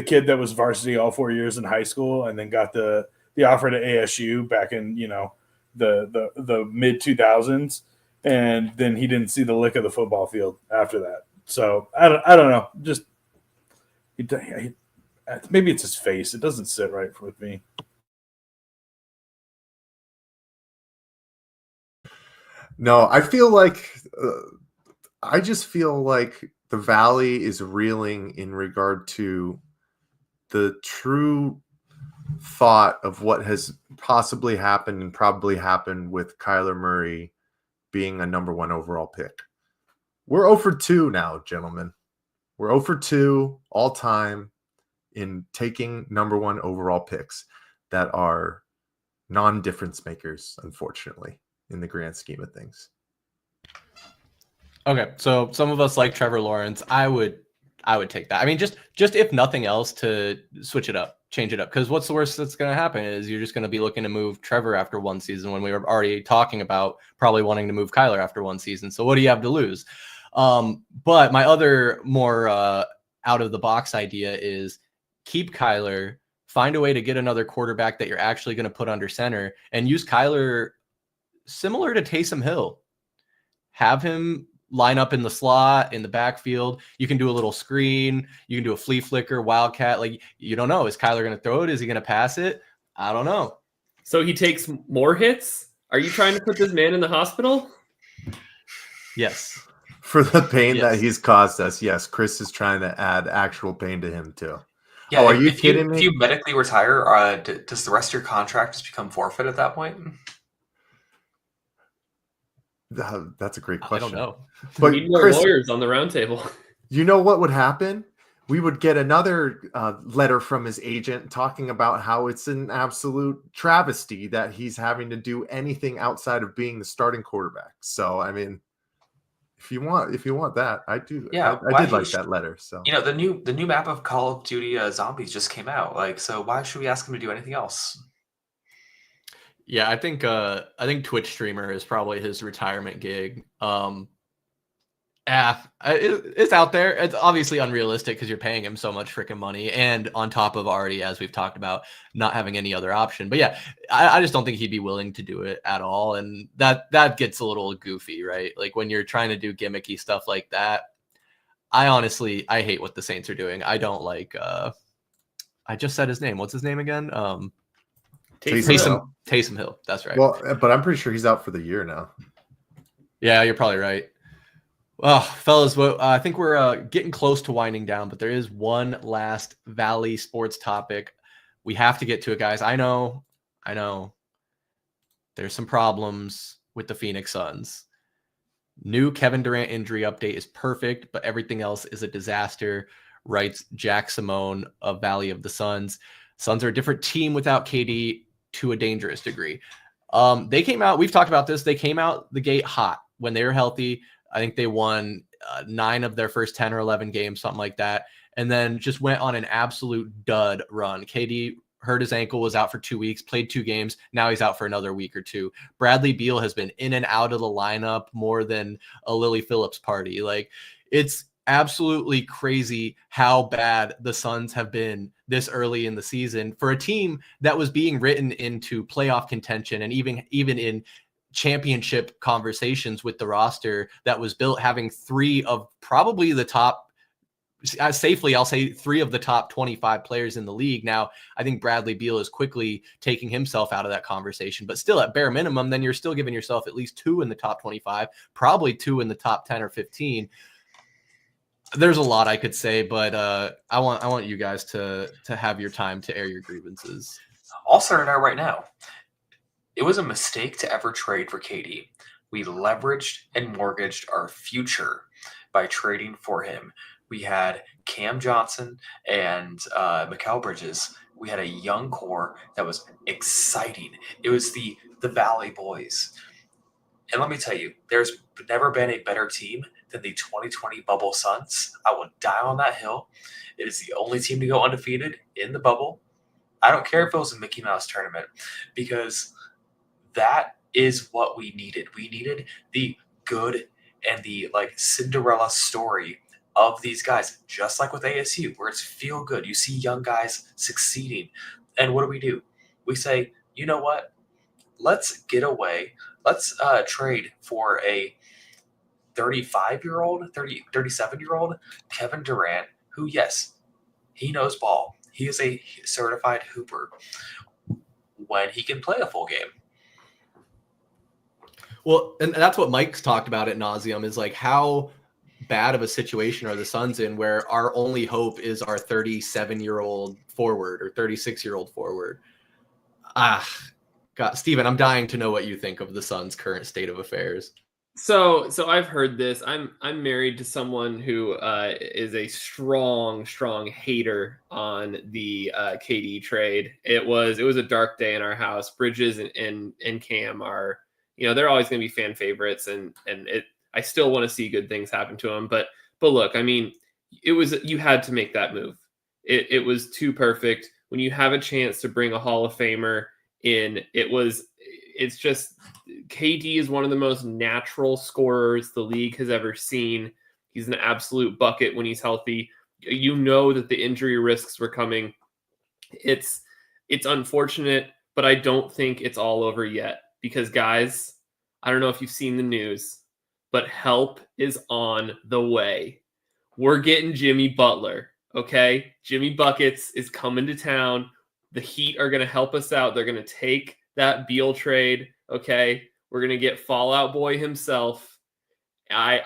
kid that was varsity all 4 years in high school and then got the offer to ASU back in, the mid 2000s, and then he didn't see the lick of the football field after that. So I don't know. Just maybe it's his face. It doesn't sit right with me. No, I just feel like the Valley is reeling in regard to the true thought of what has possibly happened and probably happened with Kyler Murray being a number one overall pick. We're 0 for 2 now, gentlemen. We're 0 for 2 all time in taking number one overall picks that are non-difference makers, unfortunately, in the grand scheme of things. Okay, so some of us like Trevor Lawrence. I would take that. I mean, just if nothing else, to switch it up, change it up. Because what's the worst that's going to happen is you're just going to be looking to move Trevor after one season when we were already talking about probably wanting to move Kyler after one season. So what do you have to lose? But my other more out of the box idea is keep Kyler, find a way to get another quarterback that you're actually going to put under center, and use Kyler similar to Taysom Hill. Have him line up in the slot, in the backfield. You can do a little screen. You can do a flea flicker, wildcat. Like, you don't know. Is Kyler going to throw it? Is he going to pass it? I don't know. So he takes more hits? Are you trying to put this man in the hospital? Yes. For the pain that he's caused us, yes, Chris is trying to add actual pain to him too. Yeah, are you kidding me? If you medically retire, does the rest of your contract just become forfeit at that point? That's a great question. I don't know. But we need more lawyers on the roundtable. You know what would happen? We would get another letter from his agent talking about how it's an absolute travesty that he's having to do anything outside of being the starting quarterback. So, I mean, if you want that, I do. Yeah, I did like that letter. So, the new map of Call of Duty Zombies just came out. Like, so why should we ask him to do anything else? Yeah, I think Twitch streamer is probably his retirement gig. It's out there. It's obviously unrealistic because you're paying him so much freaking money, and on top of already, as we've talked about, not having any other option. But yeah, I just don't think he'd be willing to do it at all, and that gets a little goofy, right? Like when you're trying to do gimmicky stuff like that. I hate what the Saints are doing. I don't like. I just said his name. What's his name again? Taysom Hill. That's right. Well, but I'm pretty sure he's out for the year now. Yeah, you're probably right. Well, fellas, I think we're getting close to winding down, but there is one last Valley sports topic. We have to get to it, guys. I know. There's some problems with the Phoenix Suns. New Kevin Durant injury update is perfect, but everything else is a disaster, writes Jack Simone of Valley of the Suns. Suns are a different team without KD to a dangerous degree. They came out, we've talked about this, they came out the gate hot when they were healthy. I think they won 9 of their first 10 or 11 games, something like that, and then just went on an absolute dud run. KD hurt his ankle, was out for 2 weeks, played 2 games. Now he's out for another week or 2. Bradley Beal has been in and out of the lineup more than a Lily Phillips party. Like, it's absolutely crazy how bad the Suns have been this early in the season for a team that was being written into playoff contention and even in championship conversations with the roster that was built, having 3 of probably the top, safely, I'll say 3 of the top 25 players in the league. Now, I think Bradley Beal is quickly taking himself out of that conversation, but still at bare minimum, then you're still giving yourself at least 2 in the top 25, probably 2 in the top 10 or 15. There's a lot I could say, but I want you guys to have your time to air your grievances. I'll start it out right now. It was a mistake to ever trade for KD. We leveraged and mortgaged our future by trading for him. We had Cam Johnson and Mikal Bridges. We had a young core that was exciting. It was the Valley boys. And let me tell you, there's never been a better team than the 2020 bubble Suns. I will die on that hill. It is the only team to go undefeated in the bubble. I don't care if it was a Mickey Mouse tournament, because that is what we needed. We needed the good and the Cinderella story of these guys, just like with ASU, where it's feel good. You see young guys succeeding. And what do? We say, you know what? Let's get away. Let's trade for a 37-year-old Kevin Durant, who, yes, he knows ball. He is a certified hooper when he can play a full game. Well, and that's what Mike's talked about ad nauseum, is like, how bad of a situation are the Suns in where our only hope is our 37-year-old forward or 36-year-old forward. God, Steven, I'm dying to know what you think of the Suns' current state of affairs. So I've heard this. I'm married to someone who is a strong hater on the KD trade. It was a dark day in our house. Bridges and Cam are, they're always going to be fan favorites, and I still want to see good things happen to them. But look, I mean, you had to make that move. It was too perfect. When you have a chance to bring a Hall of Famer in, it's just, KD is one of the most natural scorers the league has ever seen. He's an absolute bucket when he's healthy. You know that the injury risks were coming. It's unfortunate, but I don't think it's all over yet, because, guys, I don't know if you've seen the news, but help is on the way. We're getting Jimmy Butler, okay? Jimmy Buckets is coming to town. The Heat are going to help us out. They're going to take that Beal trade, okay? We're going to get Fallout Boy himself. I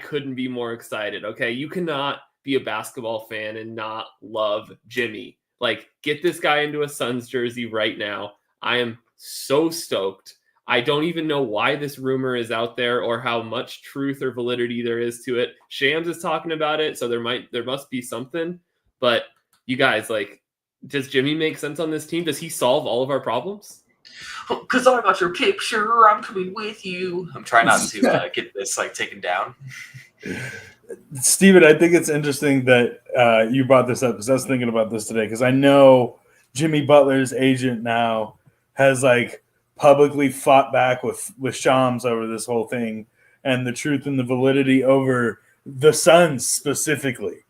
couldn't be more excited, okay? You cannot be a basketball fan and not love Jimmy. Like, get this guy into a Suns jersey right now. I am so stoked. I don't even know why this rumor is out there or how much truth or validity there is to it. Shams is talking about it, so there must be something. But you guys, does Jimmy make sense on this team? Does he solve all of our problems? Because I got your picture, I'm coming with you. I'm trying not to get this taken down. Steven, I think it's interesting that you brought this up, because I was thinking about this today, because I know Jimmy Butler's agent now has publicly fought back with Shams over this whole thing and the truth and the validity over the Suns specifically.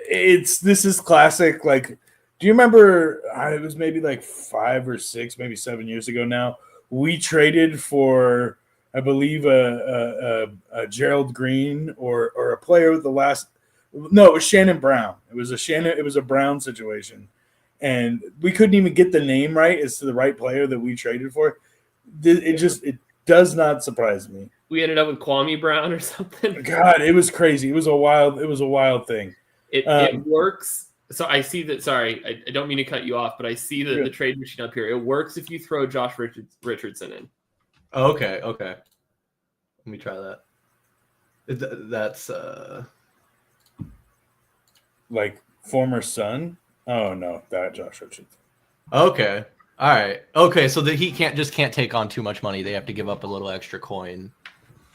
This is classic. Do you remember, it was maybe 5 or 6, maybe 7 years ago now, we traded for, I believe, a Gerald Green or a player with the last – no, it was Shannon Brown. It was a Brown situation. And we couldn't even get the name right as to the right player that we traded for. It does not surprise me. We ended up with Kwame Brown or something. God, it was crazy. It was a wild thing. It works. So I see that. Sorry, I don't mean to cut you off, but I see the trade machine up here. It works if you throw Josh Richardson in. Oh, okay. Let me try that. That's former Sun. Oh no, that Josh Richardson. Okay. All right. Okay, so the Heat can't take on too much money. They have to give up a little extra coin.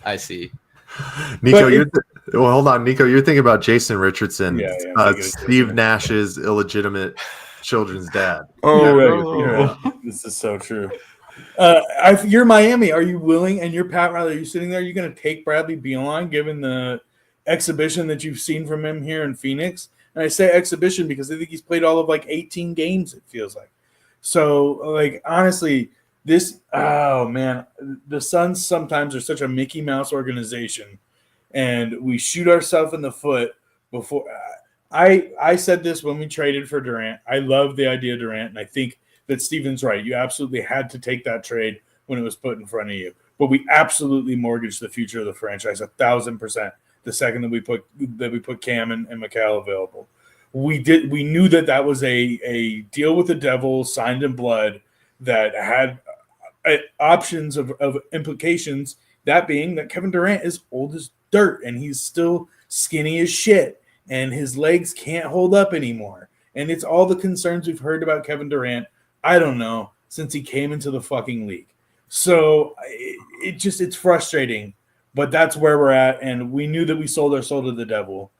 I see. Niko, hold on, Niko. You're thinking about Jason Richardson, Yeah, Steve Nash's illegitimate children's dad. Oh, Yeah. right. Yeah. This is so true. You're Miami. Are you willing? And you're Pat Riley. Are you sitting there? Are you going to take Bradley Beal on, given the exhibition that you've seen from him here in Phoenix? And I say exhibition because I think he's played all of like 18 games, it feels like. So, like, honestly, oh man, the Suns sometimes are such a Mickey Mouse organization, and we shoot ourselves in the foot before. I said this when we traded for Durant. I love the idea of Durant, and I think that Steven's right. You absolutely had to take that trade when it was put in front of you. But we absolutely mortgaged the future of the franchise 1,000% the second that we put Cam and Mikal available. We knew that was a deal with the devil signed in blood that had options of implications, that being that Kevin Durant is old as dirt and he's still skinny as shit and his legs can't hold up anymore. And it's all the concerns we've heard about Kevin Durant, I don't know, since he came into the fucking league. So it's frustrating, but that's where we're at. And we knew that we sold our soul to the devil.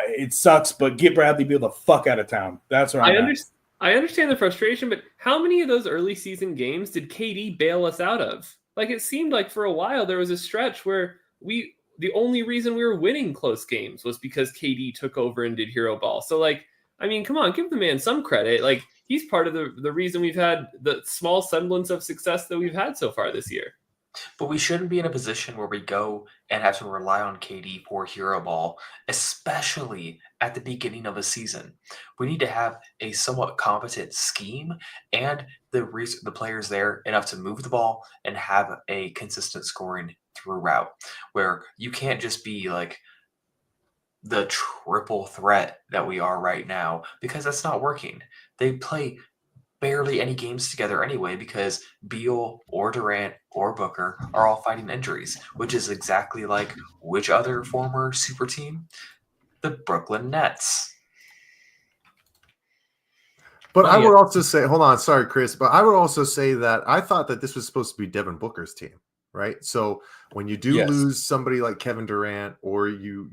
It sucks, but get Bradley Beal the fuck out of town. That's where I'm at. I understand the frustration, but how many of those early season games did KD bail us out of? Like, it seemed like for a while there was a stretch where the only reason we were winning close games was because KD took over and did hero ball. So, like, I mean, come on, give the man some credit. Like, he's part of the reason we've had the small semblance of success that we've had so far this year. But we shouldn't be in a position where we go and have to rely on KD for hero ball, especially at the beginning of a season. We need to have a somewhat competent scheme and the players there enough to move the ball and have a consistent scoring throughout, where you can't just be like the triple threat that we are right now, because that's not working. They play barely any games together anyway because Beal or Durant or Booker are all fighting injuries, which is exactly like which other former super team? The Brooklyn Nets. But I would also say, hold on, sorry, Chris, but I would also say that I thought that this was supposed to be Devin Booker's team, right? So when you do lose somebody like Kevin Durant, or you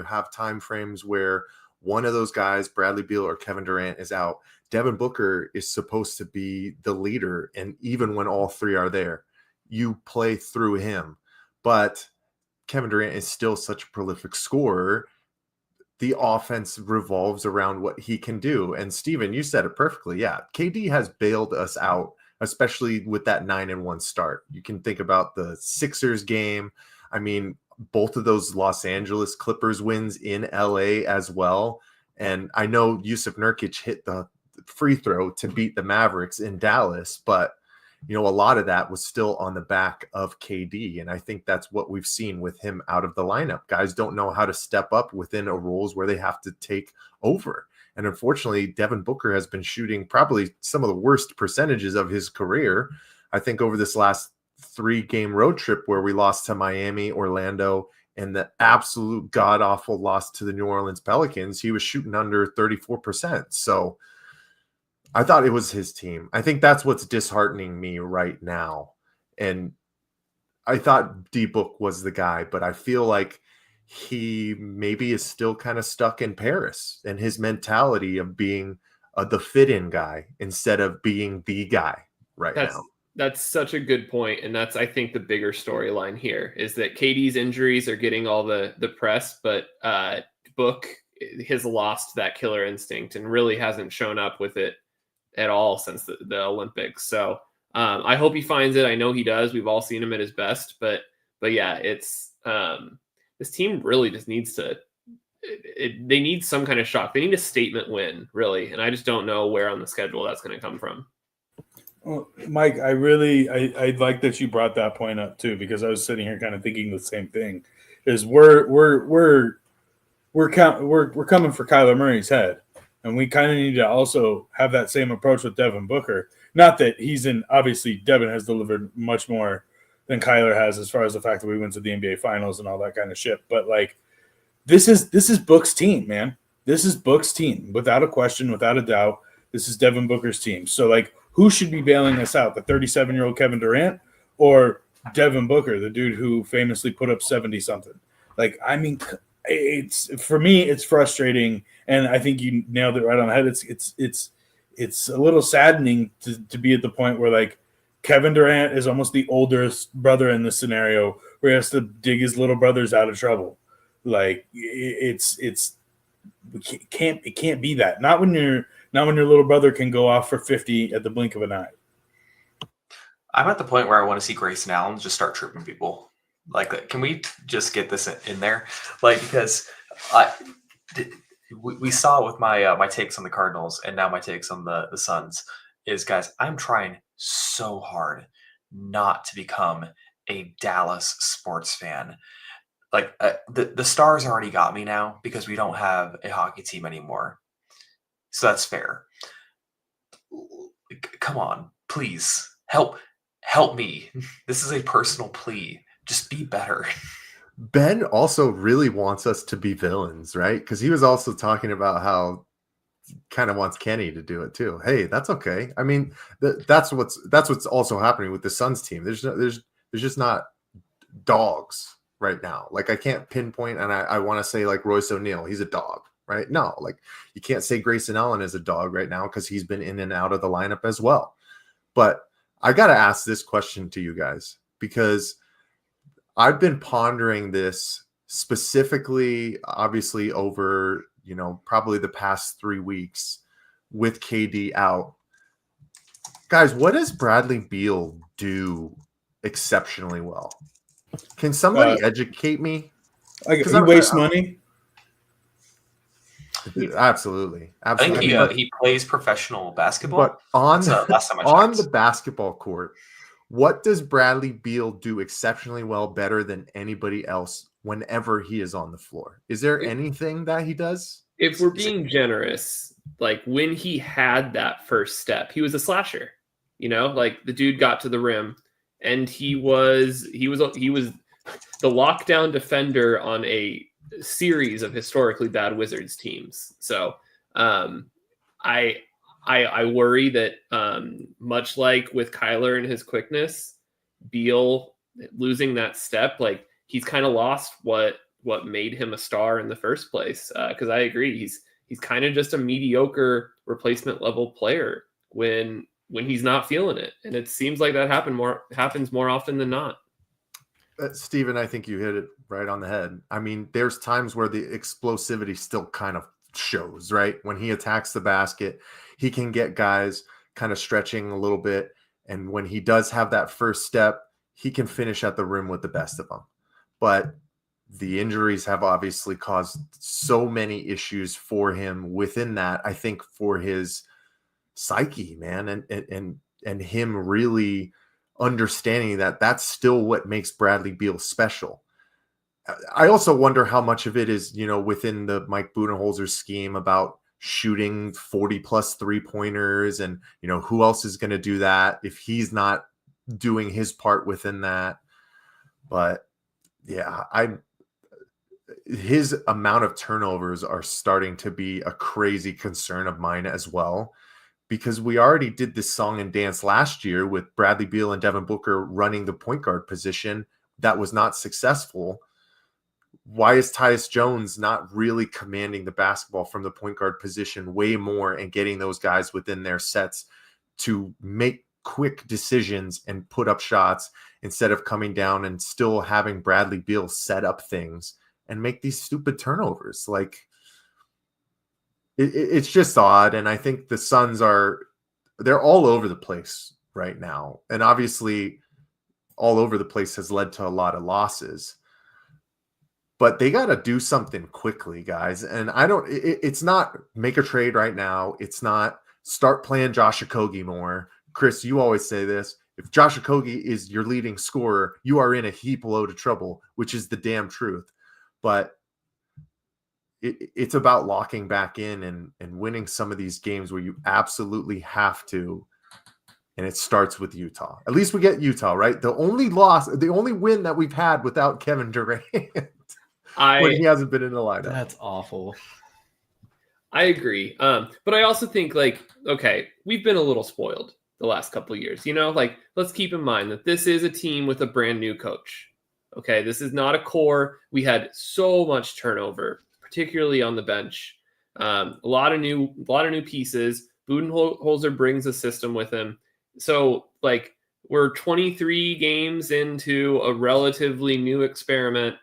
have time frames where one of those guys, Bradley Beal or Kevin Durant, is out, Devin Booker is supposed to be the leader. And even when all three are there, you play through him. But Kevin Durant is still such a prolific scorer. The offense revolves around what he can do. And Steven, you said it perfectly. Yeah, KD has bailed us out, especially with that 9-1 start. You can think about the Sixers game. I mean, both of those Los Angeles Clippers wins in LA as well. And I know Yusuf Nurkic hit the free throw to beat the Mavericks in Dallas, but a lot of that was still on the back of KD. And I think that's what we've seen with him out of the lineup. Guys don't know how to step up within a roles where they have to take over. And unfortunately, Devin Booker has been shooting probably some of the worst percentages of his career. I think over this last 3-game road trip where we lost to Miami, Orlando, and the absolute god-awful loss to the New Orleans Pelicans, he was shooting under 34%. So I thought it was his team. I think that's what's disheartening me right now. And I thought D-Book was the guy, but I feel like he maybe is still kind of stuck in Paris and his mentality of being the fit-in guy instead of being the guy now. That's such a good point, and that's, I think, the bigger storyline here is that KD's injuries are getting all the press, but Book has lost that killer instinct and really hasn't shown up with it at all since the Olympics. So I hope he finds it. I know he does. We've all seen him at his best, but yeah, it's this team really just needs to. They need some kind of shock. They need a statement win, really, and I just don't know where on the schedule that's going to come from. Well, Mike, I like that you brought that point up too, because I was sitting here kind of thinking the same thing. Is we're coming for Kyler Murray's head, and we kind of need to also have that same approach with Devin Booker. Not that obviously Devin has delivered much more than Kyler has as far as the fact that we went to the NBA Finals and all that kind of shit. But like, this is Book's team, man. This is Book's team, without a question, without a doubt. This is Devin Booker's team. So like, who should be bailing us out? The 37-year-old Kevin Durant or Devin Booker, the dude who famously put up 70-something? Like, I mean, for me, it's frustrating, and I think you nailed it right on the head. it's a little saddening to be at the point where like Kevin Durant is almost the oldest brother in this scenario where he has to dig his little brothers out of trouble. Like it can't be that. Not when your little brother can go off for 50 at the blink of an eye. I'm at the point where I want to see Grayson Allen just start tripping people. Like, can we just get this in there? Like, because we saw it with my my takes on the Cardinals and now my takes on the Suns is, guys, I'm trying so hard not to become a Dallas sports fan. Like the Stars already got me now because we don't have a hockey team anymore. So that's fair. Come on, please help me. This is a personal plea. Just be better. Ben also really wants us to be villains, right? Because he was also talking about how kind of wants Kenny to do it too. Hey, that's okay. I mean, that's what's also happening with the Suns team. There's just not dogs right now. Like, I can't pinpoint, and I want to say like Royce O'Neal, he's a dog, right? No, like you can't say Grayson Allen is a dog right now because he's been in and out of the lineup as well. But I got to ask this question to you guys because I've been pondering this specifically, obviously, over, probably the past 3 weeks with KD out. Guys, what does Bradley Beal do exceptionally well? Can somebody educate me? He wastes money. Absolutely. I think he plays professional basketball. But on last time I on checked. the basketball court, what does Bradley Beal do exceptionally well, better than anybody else whenever he is on the floor? Is there anything that he does? If we're being generous, like when he had that first step, he was a slasher. Like the dude got to the rim, and he was the lockdown defender on a series of historically bad Wizards teams. So I worry that much like with Kyler and his quickness, Beal losing that step, like he's kind of lost what made him a star in the first place. Because I agree, he's kind of just a mediocre replacement level player when he's not feeling it, and it seems like that happens more often than not. Steven, I think you hit it right on the head. I mean, there's times where the explosivity still kind of shows, right? When he attacks the basket, he can get guys kind of stretching a little bit. And when he does have that first step, he can finish at the rim with the best of them. But the injuries have obviously caused so many issues for him within that, I think, for his psyche, man, and him really understanding that that's still what makes Bradley Beal special. I also wonder how much of it is, within the Mike Budenholzer scheme about shooting 40 plus 3-pointers and, who else is going to do that if he's not doing his part within that. But yeah, his amount of turnovers are starting to be a crazy concern of mine as well. Because we already did this song and dance last year with Bradley Beal and Devin Booker running the point guard position that was not successful. Why is Tyus Jones not really commanding the basketball from the point guard position way more and getting those guys within their sets to make quick decisions and put up shots instead of coming down and still having Bradley Beal set up things and make these stupid turnovers? Like, it's just odd, and I think the Suns they're all over the place right now, and obviously all over the place has led to a lot of losses, but they got to do something quickly, guys. And it's not make a trade right now. It's not start playing Josh Okogie more. Chris, you always say this: if Josh Okogie is your leading scorer, you are in a heap load of trouble, which is the damn truth. But it's about locking back in and winning some of these games where you absolutely have to. And it starts with Utah. At least we get Utah, right? The only win that we've had without Kevin Durant when he hasn't been in the lineup. That's awful. I agree. But I also think, like, okay, we've been a little spoiled the last couple of years. Like, let's keep in mind that this is a team with a brand new coach. Okay, this is not a core. We had so much turnover, particularly on the bench. A lot of new pieces. Budenholzer brings a system with him. So like we're 23 games into a relatively new experiment,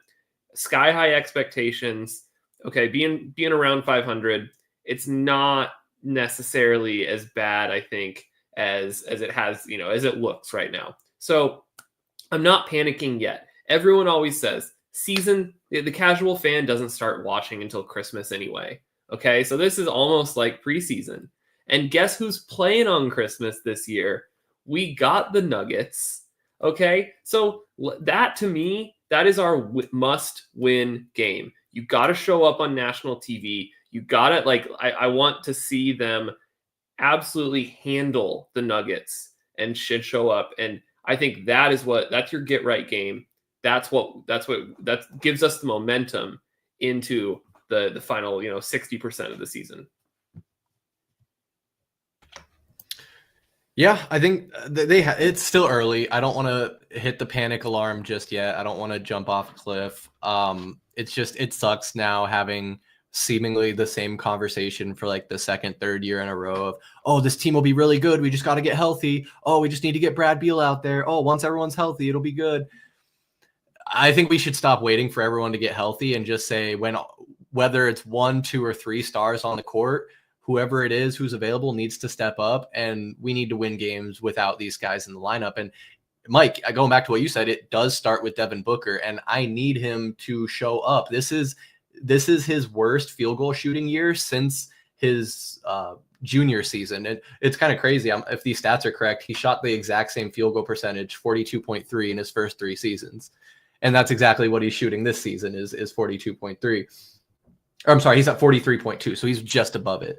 sky high expectations. Okay, being around 500, it's not necessarily as bad, I think, as it has, as it looks right now. So I'm not panicking yet. Everyone always says the casual fan doesn't start watching until Christmas anyway. Okay, so this is almost like preseason. And guess who's playing on Christmas this year? We got the Nuggets. Okay, so that to me, that is our must-win game. You got to show up on national TV. You got to, I want to see them absolutely handle the Nuggets and should show up. And I think that's your get right game. That gives us the momentum into the final, 60% of the season. Yeah, I think it's still early. I don't want to hit the panic alarm just yet. I don't want to jump off a cliff. It sucks now having seemingly the same conversation for like the second, third year in a row of, oh, this team will be really good. We just got to get healthy. Oh, we just need to get Brad Beal out there. Oh, once everyone's healthy, it'll be good. I think we should stop waiting for everyone to get healthy and just say whether it's 1, 2, or 3 stars on the court, whoever it is who's available needs to step up, and we need to win games without these guys in the lineup. And Mike, going back to what you said, it does start with Devin Booker, and I need him to show up. This is his worst field goal shooting year since his junior season. And it's kind of crazy. If these stats are correct, he shot the exact same field goal percentage, 42.3 in his first 3 seasons. And that's exactly what he's shooting this season is 42.3. Or I'm sorry, he's at 43.2, so he's just above it.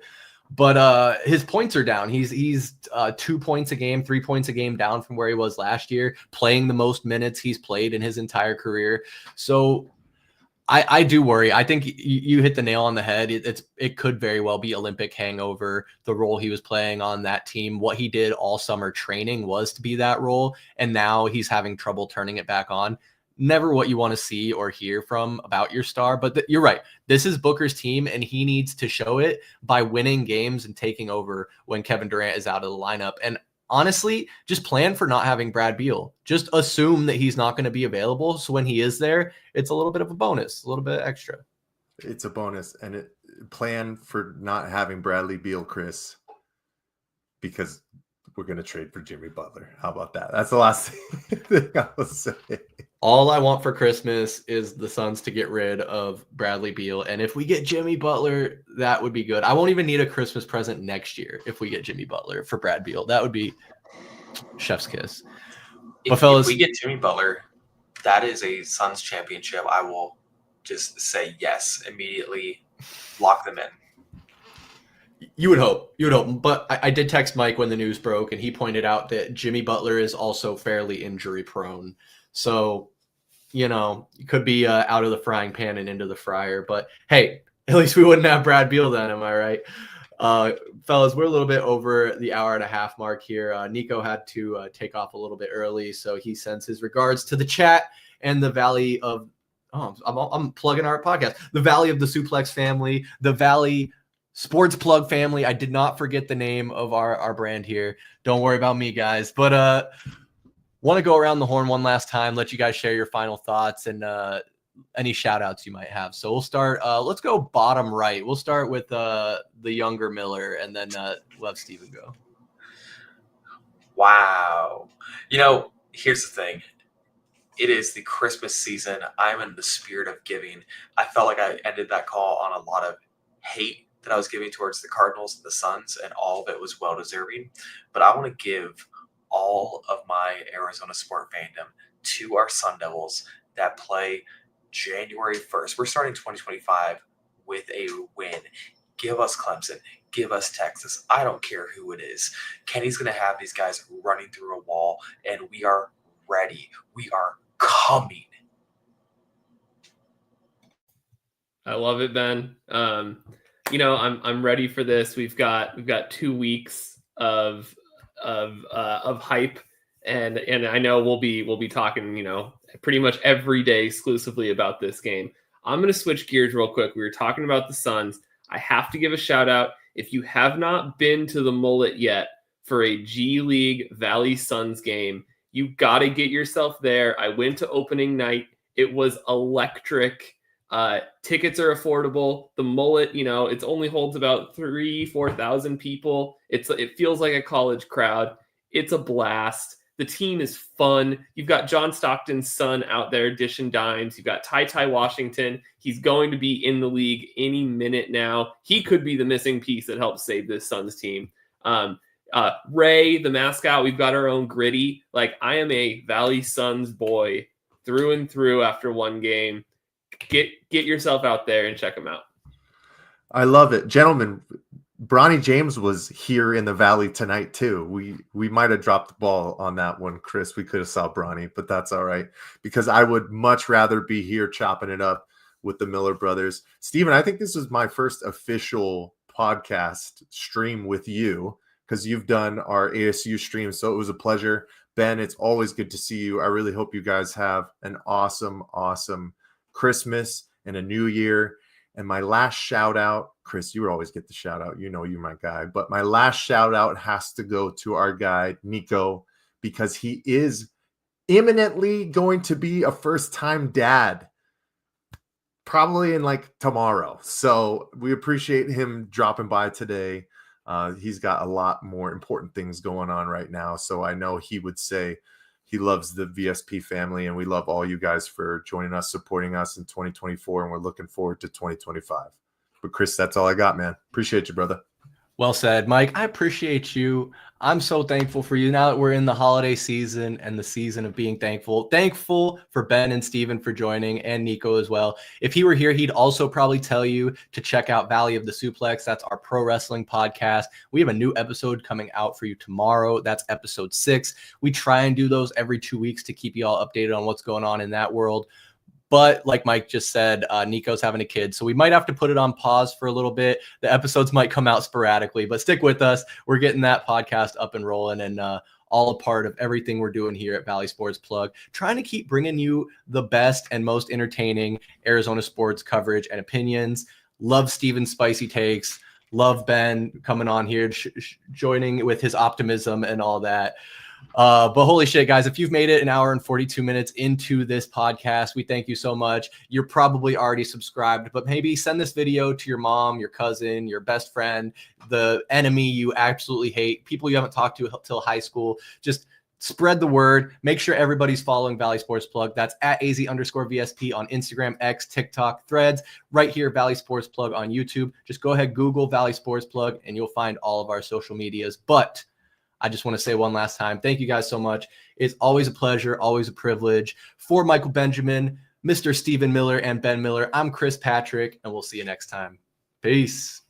But his points are down. He's 2 points a game, 3 points a game down from where he was last year, playing the most minutes he's played in his entire career. So I do worry. I think you hit the nail on the head. It could very well be Olympic hangover, the role he was playing on that team. What he did all summer training was to be that role, and now he's having trouble turning it back on. Never what you want to see or hear from about your star, but you're right. This is Booker's team, and he needs to show it by winning games and taking over when Kevin Durant is out of the lineup. And honestly, just plan for not having Brad Beal. Just assume that he's not going to be available. So when he is there, it's a little bit of a bonus, a little bit extra. It's a bonus. And plan for not having Bradley Beal, Chris, because we're going to trade for Jimmy Butler. How about that? That's the last thing I will say. All I want for Christmas is the Suns to get rid of Bradley Beal. And if we get Jimmy Butler, that would be good. I won't even need a Christmas present next year if we get Jimmy Butler for Brad Beal. That would be chef's kiss. If we get Jimmy Butler, that is a Suns championship. I will just say yes immediately. Lock them in. You would hope. But I did text Mike when the news broke, and he pointed out that Jimmy Butler is also fairly injury prone. So, it could be out of the frying pan and into the fryer. But hey, at least we wouldn't have Brad Beal then, am I right? Fellas, we're a little bit over the hour and a half mark here. Niko had to take off a little bit early, so he sends his regards to the chat and the Valley of I'm plugging our podcast. The Valley of the Suplex family, the Valley Sports Plug family. I did not forget the name of our brand here. Don't worry about me, guys. But want to go around the horn one last time, let you guys share your final thoughts and any shout outs you might have. So we'll start, let's go bottom right. We'll start with the younger Miller, and then we'll have Steven go. Wow. Here's the thing. It is the Christmas season. I'm in the spirit of giving. I felt like I ended that call on a lot of hate that I was giving towards the Cardinals and the Suns, and all of it was well-deserving. But I want to give all of my Arizona sport fandom to our Sun Devils that play January 1st. We're starting 2025 with a win. Give us Clemson. Give us Texas. I don't care who it is. Kenny's going to have these guys running through a wall, and we are ready. We are coming. I love it, Ben. I'm ready for this. We've got 2 weeks of hype, and I know we'll be talking pretty much every day exclusively about this game. I'm going to switch gears real quick. We were talking about the Suns. I have to give a shout out. If you have not been to the Mullet yet for a G League Valley Suns game, you got to get yourself there. I went to opening night. It was electric. Tickets are affordable. The Mullet, it only holds about 4,000 people. It feels like a college crowd. It's a blast. The team is fun. You've got John Stockton's son out there dishing dimes. You've got Ty Washington. He's going to be in the league any minute now. He could be the missing piece that helps save this Suns team. Ray, the mascot, we've got our own Gritty. Like, I am a Valley Suns boy through and through after one game. Get yourself out there and check them out. I love it. Gentlemen, Bronny James was here in the Valley tonight too. We might have dropped the ball on that one, Chris. We could have saw Bronny, but that's all right, because I would much rather be here chopping it up with the Miller brothers. Steven, I think this was my first official podcast stream with you, because you've done our ASU stream, so it was a pleasure. Ben, it's always good to see you. I really hope you guys have an awesome Christmas and a new year. And my last shout out, Chris, you would always get the shout out. You're my guy. But my last shout out has to go to our guy, Niko, because he is imminently going to be a first-time dad, probably in like tomorrow. So we appreciate him dropping by today. He's got a lot more important things going on right now. So I know he would say he loves the VSP family, and we love all you guys for joining us, supporting us in 2024, and we're looking forward to 2025. But Chris, that's all I got, man. Appreciate you, brother. Well said, Mike. I appreciate you. I'm so thankful for you now that we're in the holiday season and the season of being thankful. Thankful for Ben and Steven for joining, and Niko as well. If he were here, he'd also probably tell you to check out Valley of the Suplex. That's our pro wrestling podcast. We have a new episode coming out for you tomorrow. That's episode 6. We try and do those every 2 weeks to keep you all updated on what's going on in that world. But like Mike just said, Niko's having a kid, so we might have to put it on pause for a little bit. The episodes might come out sporadically, but stick with us. We're getting that podcast up and rolling, and all a part of everything we're doing here at Valley Sports Plug, trying to keep bringing you the best and most entertaining Arizona sports coverage and opinions. Love Steven's spicy takes. Love Ben coming on here, joining with his optimism and all that. But holy shit, guys, if you've made it an hour and 42 minutes into this podcast, we thank you so much. You're probably already subscribed, but maybe send this video to your mom, your cousin, your best friend, the enemy you absolutely hate, people you haven't talked to till high school. Just spread the word. Make sure everybody's following Valley Sports Plug. That's at AZ_VSP on Instagram, X, TikTok, Threads. Right here, Valley Sports Plug on YouTube. Just go ahead, Google Valley Sports Plug, and you'll find all of our social medias. But I just want to say one last time, thank you guys so much. It's always a pleasure, always a privilege. For Michael Benjamin, Mr. Steven Miller, and Ben Miller, I'm Chris Patrick, and we'll see you next time. Peace.